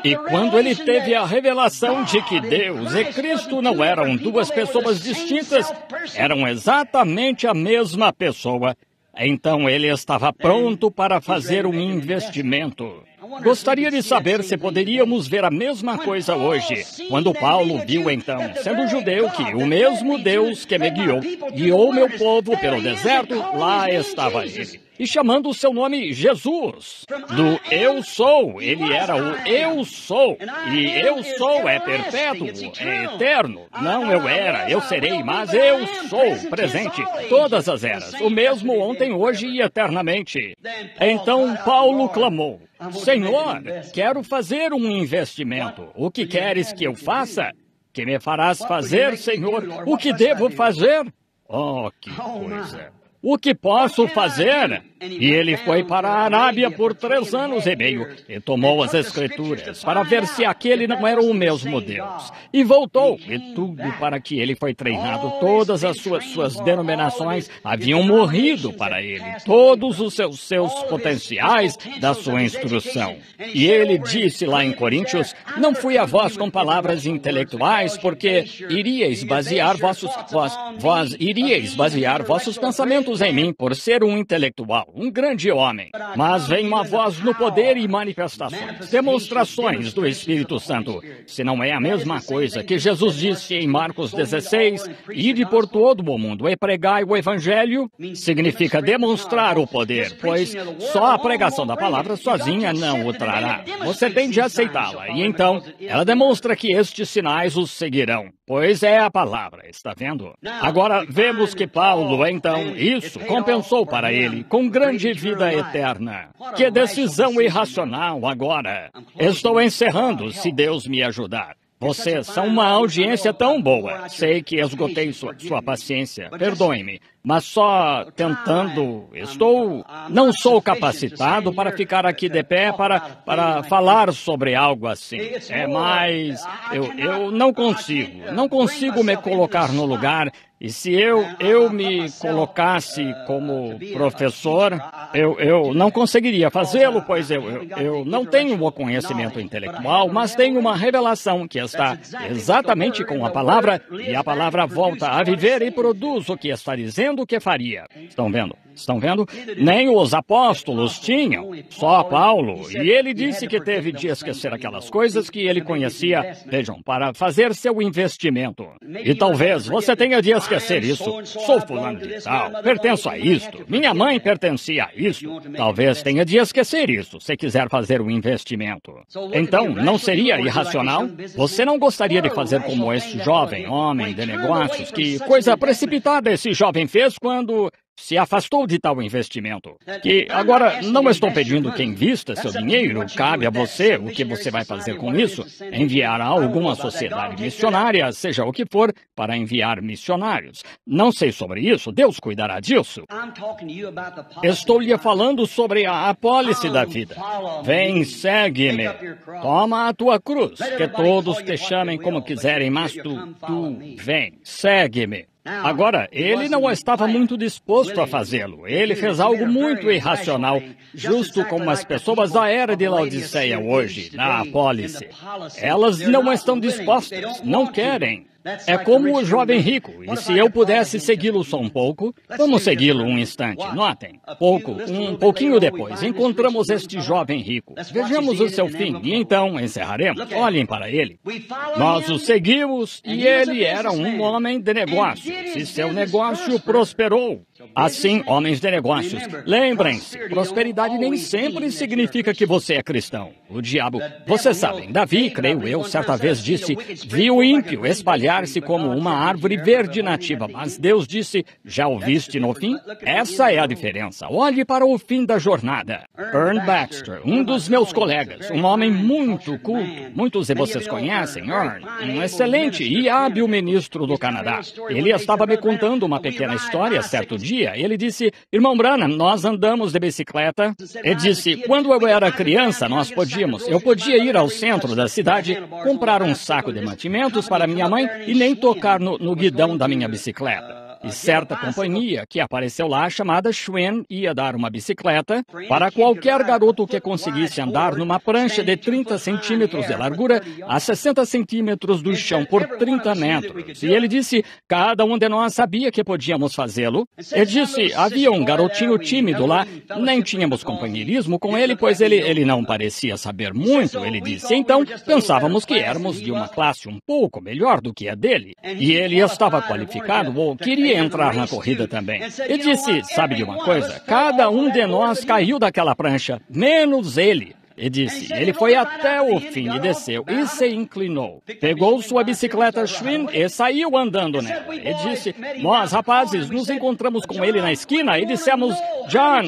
Speaker 1: E quando ele teve a revelação de que Deus e Cristo não eram duas pessoas distintas, eram exatamente a mesma pessoa, então ele estava pronto para fazer um investimento. Gostaria de saber se poderíamos ver a mesma coisa hoje, quando Paulo viu então, sendo judeu, que o mesmo Deus que me guiou meu povo pelo deserto, lá estava ele. E chamando o seu nome Jesus, do Eu Sou, ele era o Eu Sou, e Eu Sou é perpétuo, é eterno, não eu era, eu serei, mas eu sou, presente, todas as eras, o mesmo ontem, hoje e eternamente. Então Paulo clamou, Senhor, quero fazer um investimento, o que queres que eu faça? Que me farás fazer, Senhor? O que devo fazer? Oh, que coisa! O que posso fazer? E ele foi para a Arábia por 3 anos e meio e tomou as Escrituras para ver se aquele não era o mesmo Deus. E voltou, e tudo para que ele foi treinado. Todas as suas denominações haviam morrido para ele. Todos os seus potenciais da sua instrução. E ele disse lá em Coríntios, não fui a vós com palavras intelectuais, porque iríeis basear vós iríeis basear vossos pensamentos em mim por ser um intelectual, um grande homem. Mas vem uma voz no poder e manifestações, demonstrações do Espírito Santo. Se não é a mesma coisa que Jesus disse em Marcos 16, ide por todo o mundo e pregai o Evangelho, significa demonstrar o poder, pois só a pregação da palavra sozinha não o trará. Você tem de aceitá-la, e então ela demonstra que estes sinais os seguirão, pois é a palavra, está vendo? Agora vemos que Paulo, então, isso compensou para ele com grande vida eterna. Que decisão irracional agora! Estou encerrando, se Deus me ajudar. Vocês são uma audiência tão boa. Sei que esgotei sua paciência. Perdoe-me. Mas só tentando, não sou capacitado para ficar aqui de pé para falar sobre algo assim. É mais, eu não consigo me colocar no lugar. E se eu me colocasse como professor, eu não conseguiria fazê-lo, pois eu não tenho o conhecimento intelectual, mas tenho uma revelação que está exatamente com a palavra, e a palavra volta a viver e produz o que está dizendo que faria. Estão vendo? Estão vendo? Nem os apóstolos tinham, só Paulo. E ele disse que teve de esquecer aquelas coisas que ele conhecia, vejam, para fazer seu investimento. E talvez você tenha de esquecer isso. Sou fulano de tal, pertenço a isto, minha mãe pertencia a isto. Talvez tenha de esquecer isso, se quiser fazer um investimento. Então, não seria irracional? Você não gostaria de fazer como esse jovem homem de negócios? Que coisa precipitada esse jovem fez quando se afastou de tal investimento. Que agora não estou pedindo que invista seu dinheiro, cabe a você o que você vai fazer com isso. Enviar a alguma sociedade missionária, seja o que for, para enviar missionários. Não sei sobre isso, Deus cuidará disso. Estou lhe falando sobre a apólice da vida. Vem, segue-me. Toma a tua cruz, que todos te chamem como quiserem, mas tu vem, segue-me. Agora, ele não estava muito disposto a fazê-lo. Ele fez algo muito irracional, justo como as pessoas da era de Laodiceia hoje, na apólice. Elas não estão dispostas, não querem. É como o jovem rico, e se eu pudesse segui-lo só um pouco, vamos segui-lo um instante, notem. Um pouquinho depois, encontramos este jovem rico. Vejamos o seu fim, e então encerraremos. Olhem para ele. Nós o seguimos, e ele era um homem de negócios, e seu negócio prosperou. Assim, homens de negócios, lembrem-se, prosperidade nem sempre significa que você é cristão. O diabo, vocês sabem, Davi, creio eu, certa vez disse, viu o ímpio espalhar-se como uma árvore verde nativa, mas Deus disse, já o viste no fim? Essa é a diferença. Olhe para o fim da jornada. Ern Baxter, um dos meus colegas, um homem muito culto, muitos de vocês conhecem Ern, um excelente e hábil ministro do Canadá. Ele estava me contando uma pequena história certo dia. Ele disse, irmão Branham, nós andamos de bicicleta. Ele disse, quando eu era criança, eu podia ir ao centro da cidade, comprar um saco de mantimentos para minha mãe e nem tocar no guidão da minha bicicleta. E certa companhia que apareceu lá, chamada Schwinn, ia dar uma bicicleta para qualquer garoto que conseguisse andar numa prancha de 30 centímetros de largura a 60 centímetros do chão por 30 metros. E ele disse, cada um de nós sabia que podíamos fazê-lo. Ele disse, havia um garotinho tímido lá, nem tínhamos companheirismo com ele, pois ele não parecia saber muito, ele disse. Então, pensávamos que éramos de uma classe um pouco melhor do que a dele. E ele estava qualificado ou queria entrar na corrida também. E disse, sabe de uma coisa? Cada um de nós caiu daquela prancha, menos ele. E disse, ele foi até o fim e desceu e se inclinou. Pegou sua bicicleta Schwinn e saiu andando nela. E disse, nós rapazes nos encontramos com ele na esquina e dissemos, John,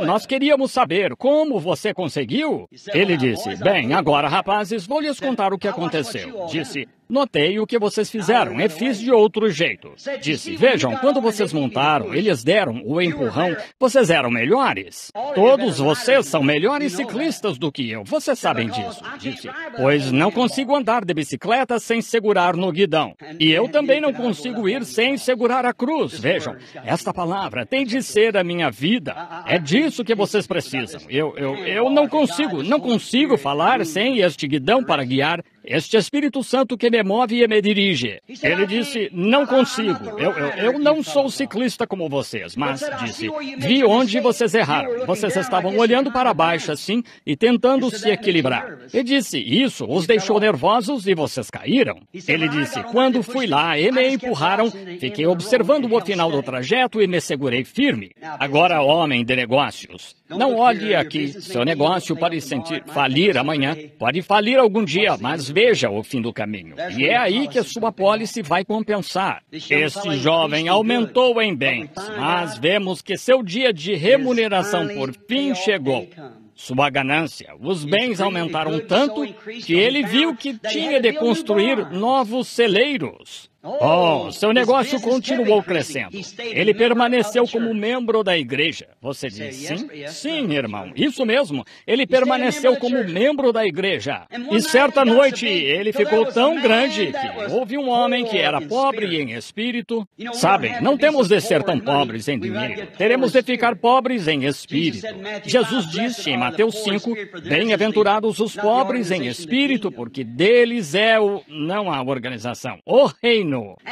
Speaker 1: nós queríamos saber como você conseguiu. Ele disse, bem, agora rapazes, vou lhes contar o que aconteceu. Disse, notei o que vocês fizeram e fiz de outro jeito. Disse, vejam, quando vocês montaram, eles deram o empurrão, vocês eram melhores. Todos vocês são melhores ciclistas do que eu, vocês sabem disso. Disse, pois não consigo andar de bicicleta sem segurar no guidão. E eu também não consigo ir sem segurar a cruz. Vejam, esta palavra tem de ser a minha vida. É disso que vocês precisam. Eu não consigo falar sem este guidão para guiar este Espírito Santo que me move e me dirige. Ele disse, não consigo. Eu não sou ciclista como vocês, mas disse, vi onde vocês erraram. Vocês estavam olhando para baixo assim e tentando se equilibrar. Ele disse, isso os deixou nervosos e vocês caíram. Ele disse, quando fui lá e me empurraram, fiquei observando o final do trajeto e me segurei firme. Agora, homem de negócios, não olhe aqui. Seu negócio pode falir amanhã, pode falir algum dia, mas veja o fim do caminho. E é aí que a sua apólice vai compensar. Este jovem aumentou em bens, mas vemos que seu dia de remuneração por fim chegou. Sua ganância, os bens aumentaram tanto que ele viu que tinha de construir novos celeiros. Oh, seu negócio continuou crescendo. Ele permaneceu como membro da igreja. Você diz sim? Sim, irmão, isso mesmo. Ele permaneceu como membro da igreja. E certa noite ele ficou tão grande que houve um homem que era pobre em espírito. Sabem, não temos de ser tão pobres em dinheiro. Teremos de ficar pobres em espírito. Jesus disse em Mateus 5, bem-aventurados os pobres em espírito, porque deles é não a organização, o reino.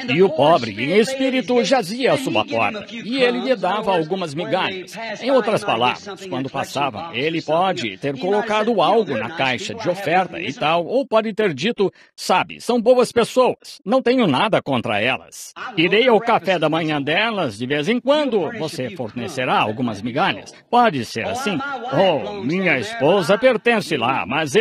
Speaker 1: E o pobre em espírito jazia à sua porta, e ele lhe dava algumas migalhas. Em outras palavras, quando passavam, ele pode ter colocado algo na caixa de oferta e tal, ou pode ter dito, sabe, são boas pessoas, não tenho nada contra elas. Irei ao café da manhã delas de vez em quando, você fornecerá algumas migalhas. Pode ser assim. Oh, minha esposa pertence lá, mas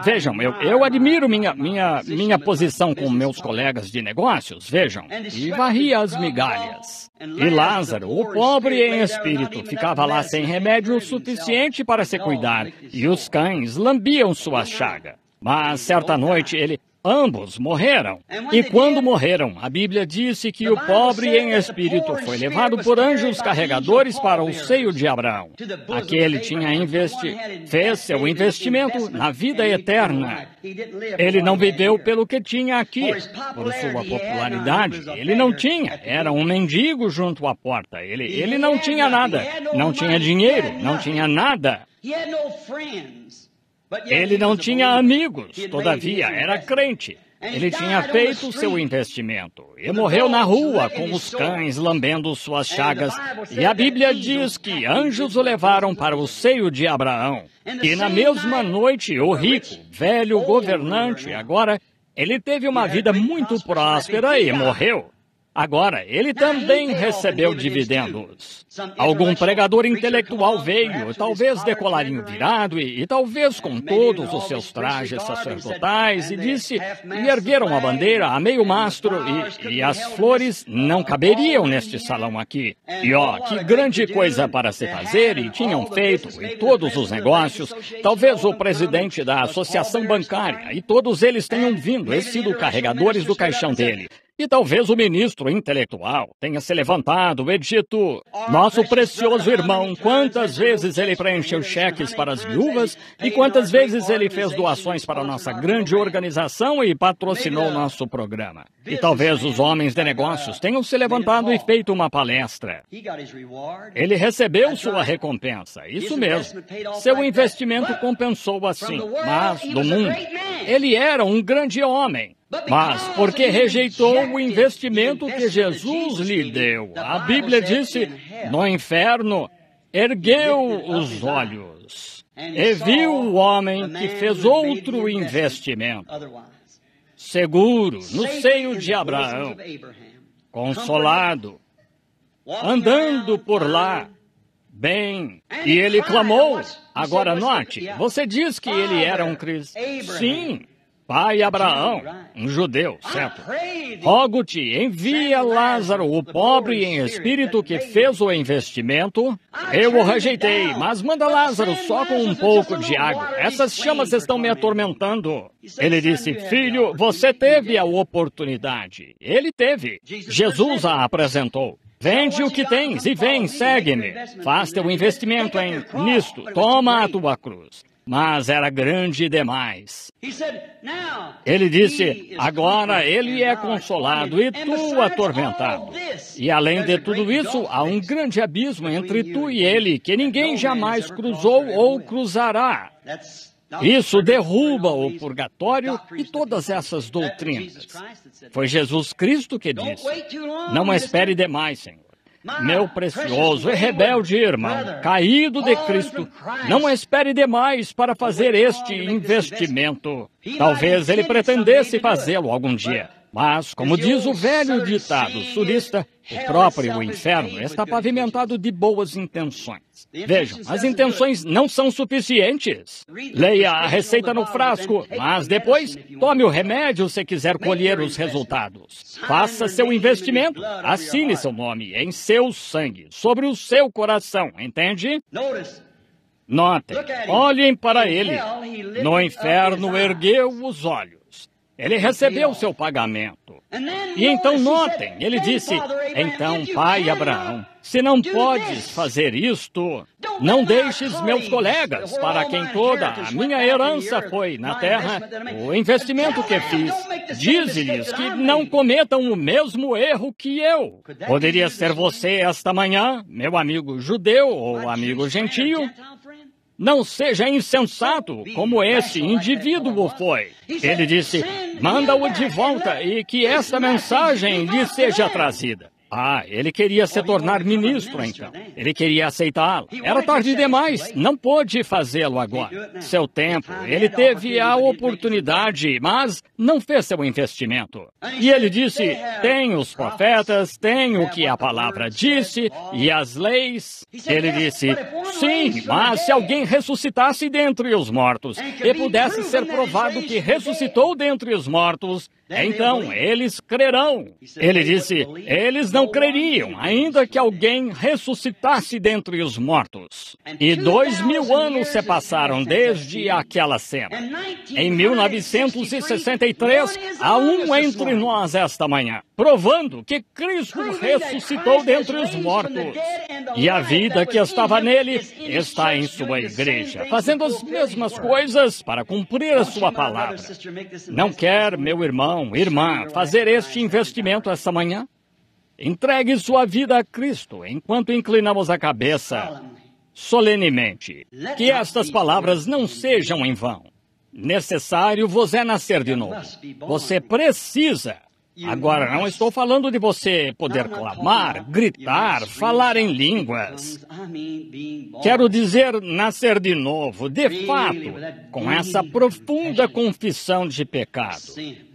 Speaker 1: vejam, eu admiro minha posição com meus colegas de negócios, vejam, e varria as migalhas. E Lázaro, o pobre em espírito, ficava lá sem remédio suficiente para se cuidar, e os cães lambiam sua chaga. Mas certa noite ambos morreram. E quando morreram, a Bíblia disse que o pobre em espírito foi levado por anjos carregadores para o seio de Abraão. Aquele fez seu investimento na vida eterna. Ele não viveu pelo que tinha aqui. Por sua popularidade, ele não tinha. Era um mendigo junto à porta. Ele não tinha nada. Não tinha dinheiro. Não tinha nada. Ele não tinha amigos, todavia era crente. Ele tinha feito seu investimento e morreu na rua com os cães lambendo suas chagas. E a Bíblia diz que anjos o levaram para o seio de Abraão. E na mesma noite, o rico, velho governante, agora, ele teve uma vida muito próspera e morreu. Agora, ele também recebeu dividendos. Algum pregador intelectual veio, talvez de colarinho virado e talvez com todos os seus trajes sacerdotais, e disse, e ergueram a bandeira a meio mastro, e as flores não caberiam neste salão aqui. E ó, que grande coisa para se fazer, e tinham feito, e todos os negócios, talvez o presidente da associação bancária, e todos eles tenham vindo e sido carregadores do caixão dele. E talvez o ministro intelectual tenha se levantado e dito, nosso precioso irmão, quantas vezes ele preencheu cheques para as viúvas e quantas vezes ele fez doações para a nossa grande organização e patrocinou nosso programa. E talvez os homens de negócios tenham se levantado e feito uma palestra. Ele recebeu sua recompensa, isso mesmo. Seu investimento compensou assim, mas do mundo, ele era um grande homem. Mas porque rejeitou o investimento que Jesus lhe deu, a Bíblia disse, no inferno, ergueu os olhos e viu o homem que fez outro investimento, seguro, no seio de Abraão, consolado, andando por lá, bem. E ele clamou. Agora note, você diz que ele era um cristão. Sim. Pai Abraão, um judeu, certo? Rogo-te, envia Lázaro, o pobre em espírito que fez o investimento. Eu o rejeitei, mas manda Lázaro só com um pouco de água. Essas chamas estão me atormentando. Ele disse, filho, você teve a oportunidade. Ele teve. Jesus a apresentou. Vende o que tens e vem, segue-me. Faz teu investimento nisto. Toma a tua cruz. Mas era grande demais. Ele disse, agora ele é consolado e tu atormentado. E além de tudo isso, há um grande abismo entre tu e ele, que ninguém jamais cruzou ou cruzará. Isso derruba o purgatório e todas essas doutrinas. Foi Jesus Cristo que disse, não espere demais, Senhor. Meu precioso e rebelde irmão, caído de Cristo, não espere demais para fazer este investimento. Talvez ele pretendesse fazê-lo algum dia. Mas, como diz o velho ditado sulista, o próprio inferno está pavimentado de boas intenções. Vejam, as intenções não são suficientes. Leia a receita no frasco, mas depois tome o remédio se quiser colher os resultados. Faça seu investimento, assine seu nome em seu sangue, sobre o seu coração, entende? Notem, olhem para ele. No inferno ergueu os olhos. Ele recebeu seu pagamento. E então notem, ele disse, então, pai Abraão, se não podes fazer isto, não deixes meus colegas, para quem toda a minha herança foi na terra, o investimento que fiz, dize-lhes que não cometam o mesmo erro que eu. Poderia ser você esta manhã, meu amigo judeu ou amigo gentio. Não seja insensato como esse indivíduo foi. Ele disse, manda-o de volta e que esta mensagem lhe seja trazida. Ah, ele queria se tornar ministro, então. Ele queria aceitá-la. Era tarde demais, não pôde fazê-lo agora. Seu tempo, ele teve a oportunidade, mas não fez seu investimento. E ele disse, tem os profetas, tem o que a palavra disse, e as leis. Ele disse, sim, mas se alguém ressuscitasse dentre os mortos, e pudesse ser provado que ressuscitou dentre os mortos, então eles crerão. Ele disse, eles não creriam, ainda que alguém ressuscitasse dentre os mortos. E 2000 anos se passaram desde aquela cena. Em 1963, há um entre nós esta manhã, provando que Cristo ressuscitou dentre os mortos. E a vida que estava nele está em sua igreja, fazendo as mesmas coisas para cumprir a sua palavra. Não quer, meu irmão, irmã, fazer este investimento esta manhã? Entregue sua vida a Cristo enquanto inclinamos a cabeça solenemente. Que estas palavras não sejam em vão. necessário vos é nascer de novo. Você precisa. Agora, não estou falando de você poder clamar, gritar, falar em línguas. Quero dizer, nascer de novo, de fato, com essa profunda confissão de pecado,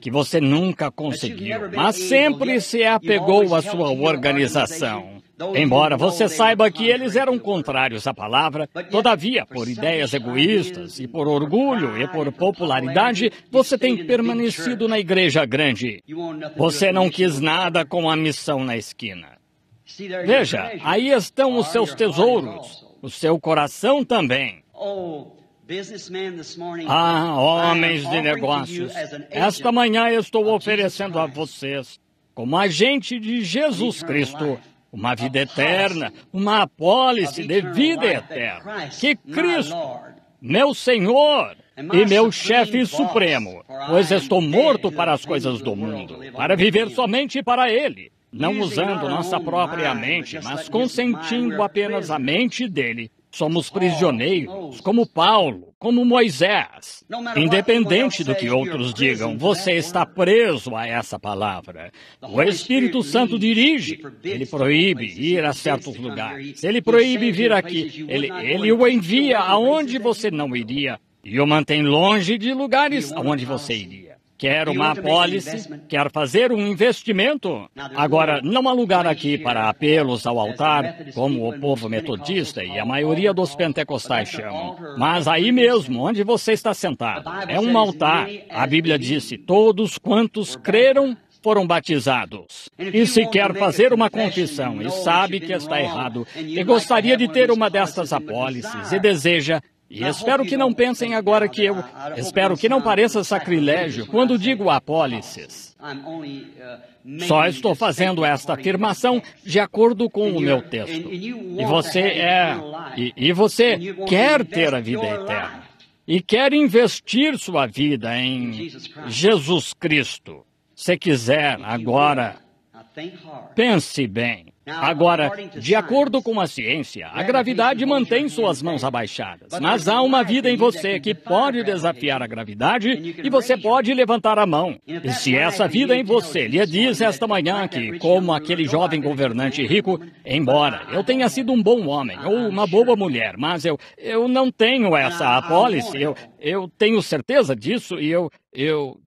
Speaker 1: que você nunca conseguiu, mas sempre se apegou à sua organização. Embora você saiba que eles eram contrários à palavra, todavia, por ideias egoístas e por orgulho e por popularidade, você tem permanecido na igreja grande. Você não quis nada com a missão na esquina. Veja, aí estão os seus tesouros, o seu coração também. Ah, homens de negócios, esta manhã eu estou oferecendo a vocês, como agente de Jesus Cristo, uma vida eterna, uma apólice de vida eterna, que Cristo, meu Senhor e meu chefe supremo, pois estou morto para as coisas do mundo, para viver somente para Ele, não usando nossa própria mente, mas consentindo apenas a mente dele. Somos prisioneiros, como Paulo, como Moisés. Independente do que outros digam, você está preso a essa palavra. O Espírito Santo dirige. Ele proíbe ir a certos lugares. Ele proíbe vir aqui. Ele o envia aonde você não iria e o mantém longe de lugares aonde você iria. Quer uma apólice? Quer fazer um investimento? Agora, não há lugar aqui para apelos ao altar, como o povo metodista e a maioria dos pentecostais chamam. Mas aí mesmo, onde você está sentado, é um altar. A Bíblia disse, todos quantos creram foram batizados. E se quer fazer uma confissão e sabe que está errado, e gostaria de ter uma destas apólices e deseja... E espero que não pensem agora que espero que não pareça sacrilégio quando digo apólices. Só estou fazendo esta afirmação de acordo com o meu texto. E você quer ter a vida eterna. E quer investir sua vida em Jesus Cristo. Se quiser, agora, pense bem. Agora, de acordo com a ciência, a gravidade mantém suas mãos abaixadas, mas há uma vida em você que pode desafiar a gravidade e você pode levantar a mão. E se essa vida em você lhe diz esta manhã que, como aquele jovem governante rico, embora eu tenha sido um bom homem ou uma boa mulher, mas eu não tenho essa apólice, eu tenho certeza disso e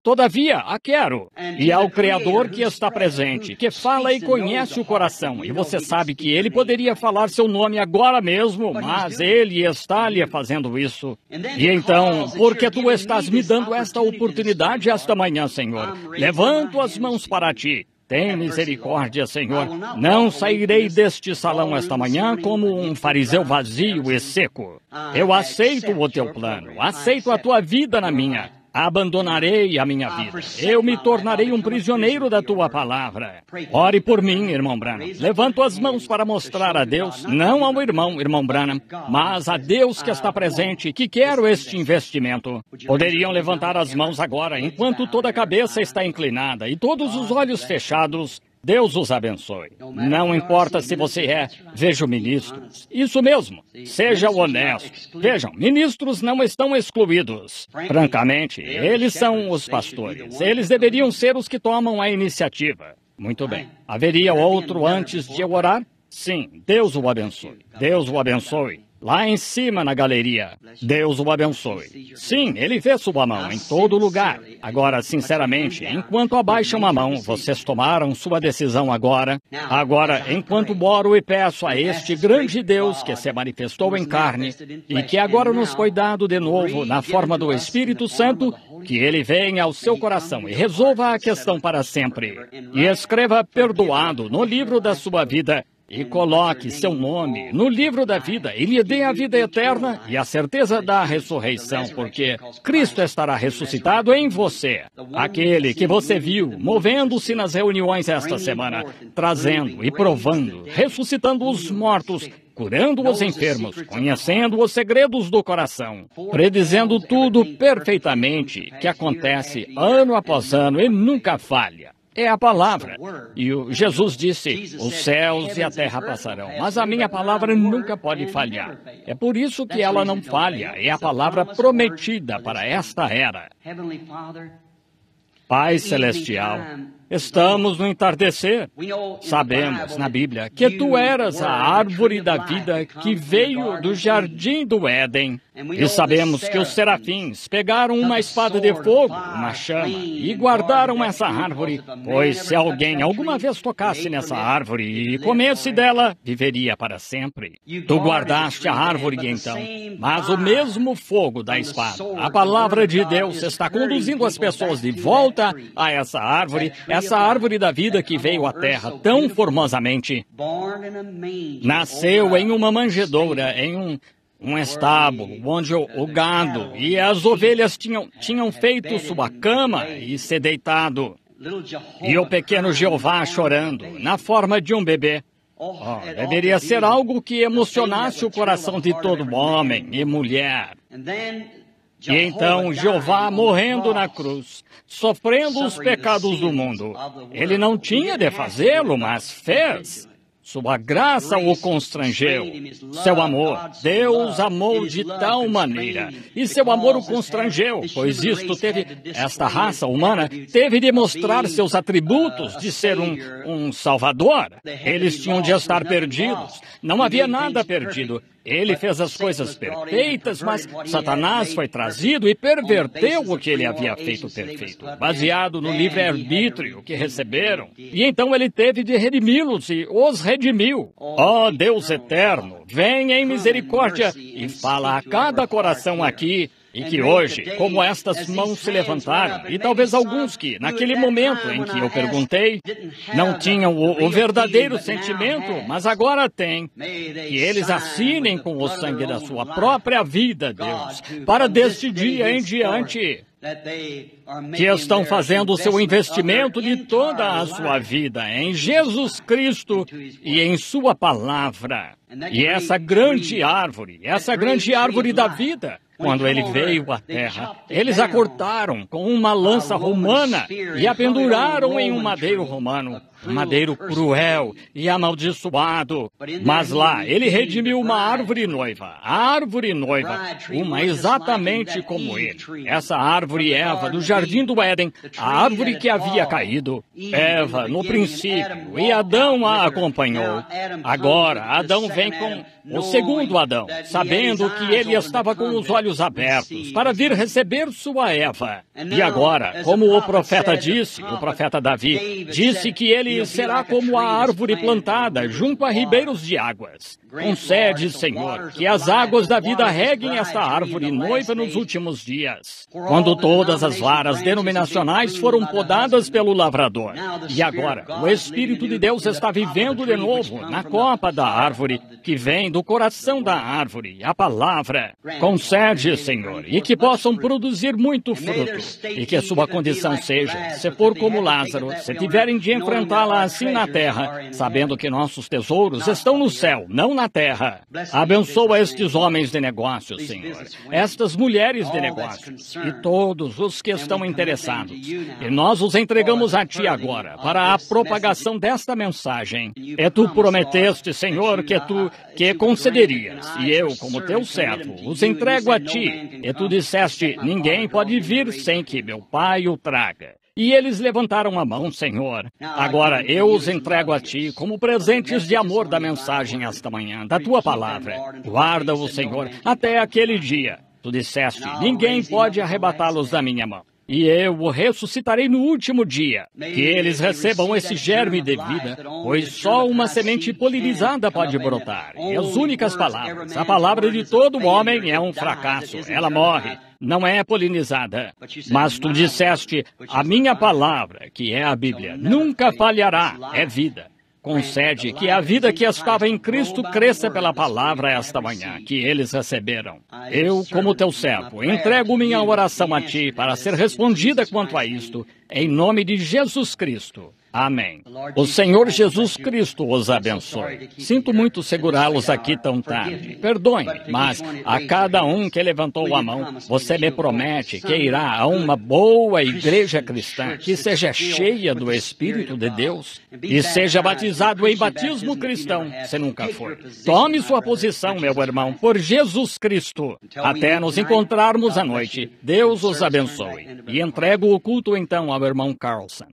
Speaker 1: todavia, a quero. E ao Criador que está presente, que fala e conhece o coração, e você sabe que Ele poderia falar seu nome agora mesmo, mas Ele está lhe fazendo isso. E então, porque tu estás me dando esta oportunidade esta manhã, Senhor, levanto as mãos para Ti. Tem misericórdia, Senhor. Não sairei deste salão esta manhã como um fariseu vazio e seco. Eu aceito o Teu plano, aceito a Tua vida na minha. Abandonarei a minha vida. Eu me tornarei um prisioneiro da Tua palavra. Ore por mim, irmão Branham. Levanto as mãos para mostrar a Deus, não ao irmão Branham, mas a Deus que está presente, que quero este investimento. Poderiam levantar as mãos agora, enquanto toda a cabeça está inclinada e todos os olhos fechados. Deus os abençoe. Não importa se você veja ministros. Isso mesmo. Seja honesto. Vejam, ministros não estão excluídos. Francamente, eles são os pastores. Eles deveriam ser os que tomam a iniciativa. Muito bem. Haveria outro antes de eu orar? Sim. Deus o abençoe. Deus o abençoe. Lá em cima na galeria. Deus o abençoe. Sim, ele vê sua mão em todo lugar. Agora, sinceramente, enquanto abaixam a mão, vocês tomaram sua decisão agora. Agora, enquanto oro e peço a este grande Deus que se manifestou em carne e que agora nos foi dado de novo na forma do Espírito Santo, que ele venha ao seu coração e resolva a questão para sempre. E escreva perdoado no livro da sua vida. E coloque seu nome no livro da vida e lhe dê a vida eterna e a certeza da ressurreição, porque Cristo estará ressuscitado em você. Aquele que você viu movendo-se nas reuniões esta semana, trazendo e provando, ressuscitando os mortos, curando os enfermos, conhecendo os segredos do coração, predizendo tudo perfeitamente que acontece ano após ano e nunca falha. é a palavra. E Jesus disse, os céus e a terra passarão, mas a minha palavra nunca pode falhar. É por isso que ela não falha, é a palavra prometida para esta era. Pai Celestial, estamos no entardecer. Sabemos na Bíblia que tu eras a árvore da vida que veio do jardim do Éden. E sabemos que os serafins pegaram uma espada de fogo, uma chama, e guardaram essa árvore, pois se alguém alguma vez tocasse nessa árvore e comesse dela, viveria para sempre. Tu guardaste a árvore então, mas o mesmo fogo da espada, a palavra de Deus está conduzindo as pessoas de volta a essa árvore da vida que veio à terra tão formosamente. Nasceu em uma manjedoura, em um estábulo, onde o gado e as ovelhas tinham feito sua cama e se deitado. E o pequeno Jeová chorando, na forma de um bebê. Deveria ser algo que emocionasse o coração de todo homem e mulher. E então Jeová morrendo na cruz, sofrendo os pecados do mundo. Ele não tinha de fazê-lo, mas fez. Sua graça o constrangeu. Seu amor, Deus amou de tal maneira. E seu amor o constrangeu, pois esta raça humana teve de mostrar seus atributos de ser um salvador. Eles tinham de estar perdidos. Não havia nada perdido. Ele fez as coisas perfeitas, mas Satanás foi trazido e perverteu o que ele havia feito perfeito, baseado no livre-arbítrio que receberam. E então ele teve de redimi-los e os redimiu. Ó Deus eterno, vem em misericórdia e fala a cada coração aqui. E que hoje, como estas mãos se levantaram, e talvez alguns que, naquele momento em que eu perguntei, não tinham o verdadeiro sentimento, mas agora têm, que eles assinem com o sangue da sua própria vida, Deus, para deste dia em diante, que estão fazendo o seu investimento de toda a sua vida em Jesus Cristo e em sua palavra. E essa grande árvore da vida, quando ele veio à terra, eles a cortaram com uma lança romana e a penduraram em um madeiro romano, um madeiro cruel e amaldiçoado. Mas lá ele redimiu uma árvore noiva, uma exatamente como ele. Essa árvore Eva do jardim do Éden, a árvore que havia caído. Eva no princípio, e Adão a acompanhou. Agora Adão vem com o segundo Adão, sabendo que ele estava com os olhos abertos para vir receber sua Eva. E agora, como o profeta Davi, disse que ele será como a árvore plantada junto a ribeiros de águas. Concede, Senhor, que as águas da vida reguem esta árvore noiva nos últimos dias, quando todas as varas denominacionais foram podadas pelo lavrador. E agora, o Espírito de Deus está vivendo de novo na copa da árvore, que vem do coração da árvore, a palavra. Concede, Senhor, e que possam produzir muito fruto, e que a sua condição seja, se for como Lázaro, se tiverem de enfrentá-la assim na terra, sabendo que nossos tesouros estão no céu, não na terra. Abençoa estes homens de negócios, Senhor, estas mulheres de negócios, e todos os que estão interessados. E nós os entregamos a Ti agora, para a propagação desta mensagem. E Tu prometeste, Senhor, que concederias, e eu, como Teu servo, os entrego a Ti. E Tu disseste, ninguém pode vir sem que meu Pai o traga. E eles levantaram a mão, Senhor. Agora eu os entrego a Ti como presentes de amor da mensagem esta manhã, da Tua palavra. Guarda-o, Senhor, até aquele dia. Tu disseste, ninguém pode arrebatá-los da minha mão. E eu o ressuscitarei no último dia. Que eles recebam esse germe de vida, pois só uma semente polinizada pode brotar. E as únicas palavras, a palavra de todo homem é um fracasso. Ela morre. Não é polinizada. Mas Tu disseste, a minha palavra, que é a Bíblia, nunca falhará, é vida. Concede que a vida que estava em Cristo cresça pela palavra esta manhã, que eles receberam. Eu, como Teu servo, entrego minha oração a Ti para ser respondida quanto a isto, em nome de Jesus Cristo. Amém. O Senhor Jesus Cristo os abençoe. Sinto muito segurá-los aqui tão tarde. Perdoem, mas a cada um que levantou a mão, você me promete que irá a uma boa igreja cristã, que seja cheia do Espírito de Deus e seja batizado em batismo cristão, se nunca foi. Tome sua posição, meu irmão, por Jesus Cristo. Até nos encontrarmos à noite. Deus os abençoe. E entrego o culto então ao irmão Carlson.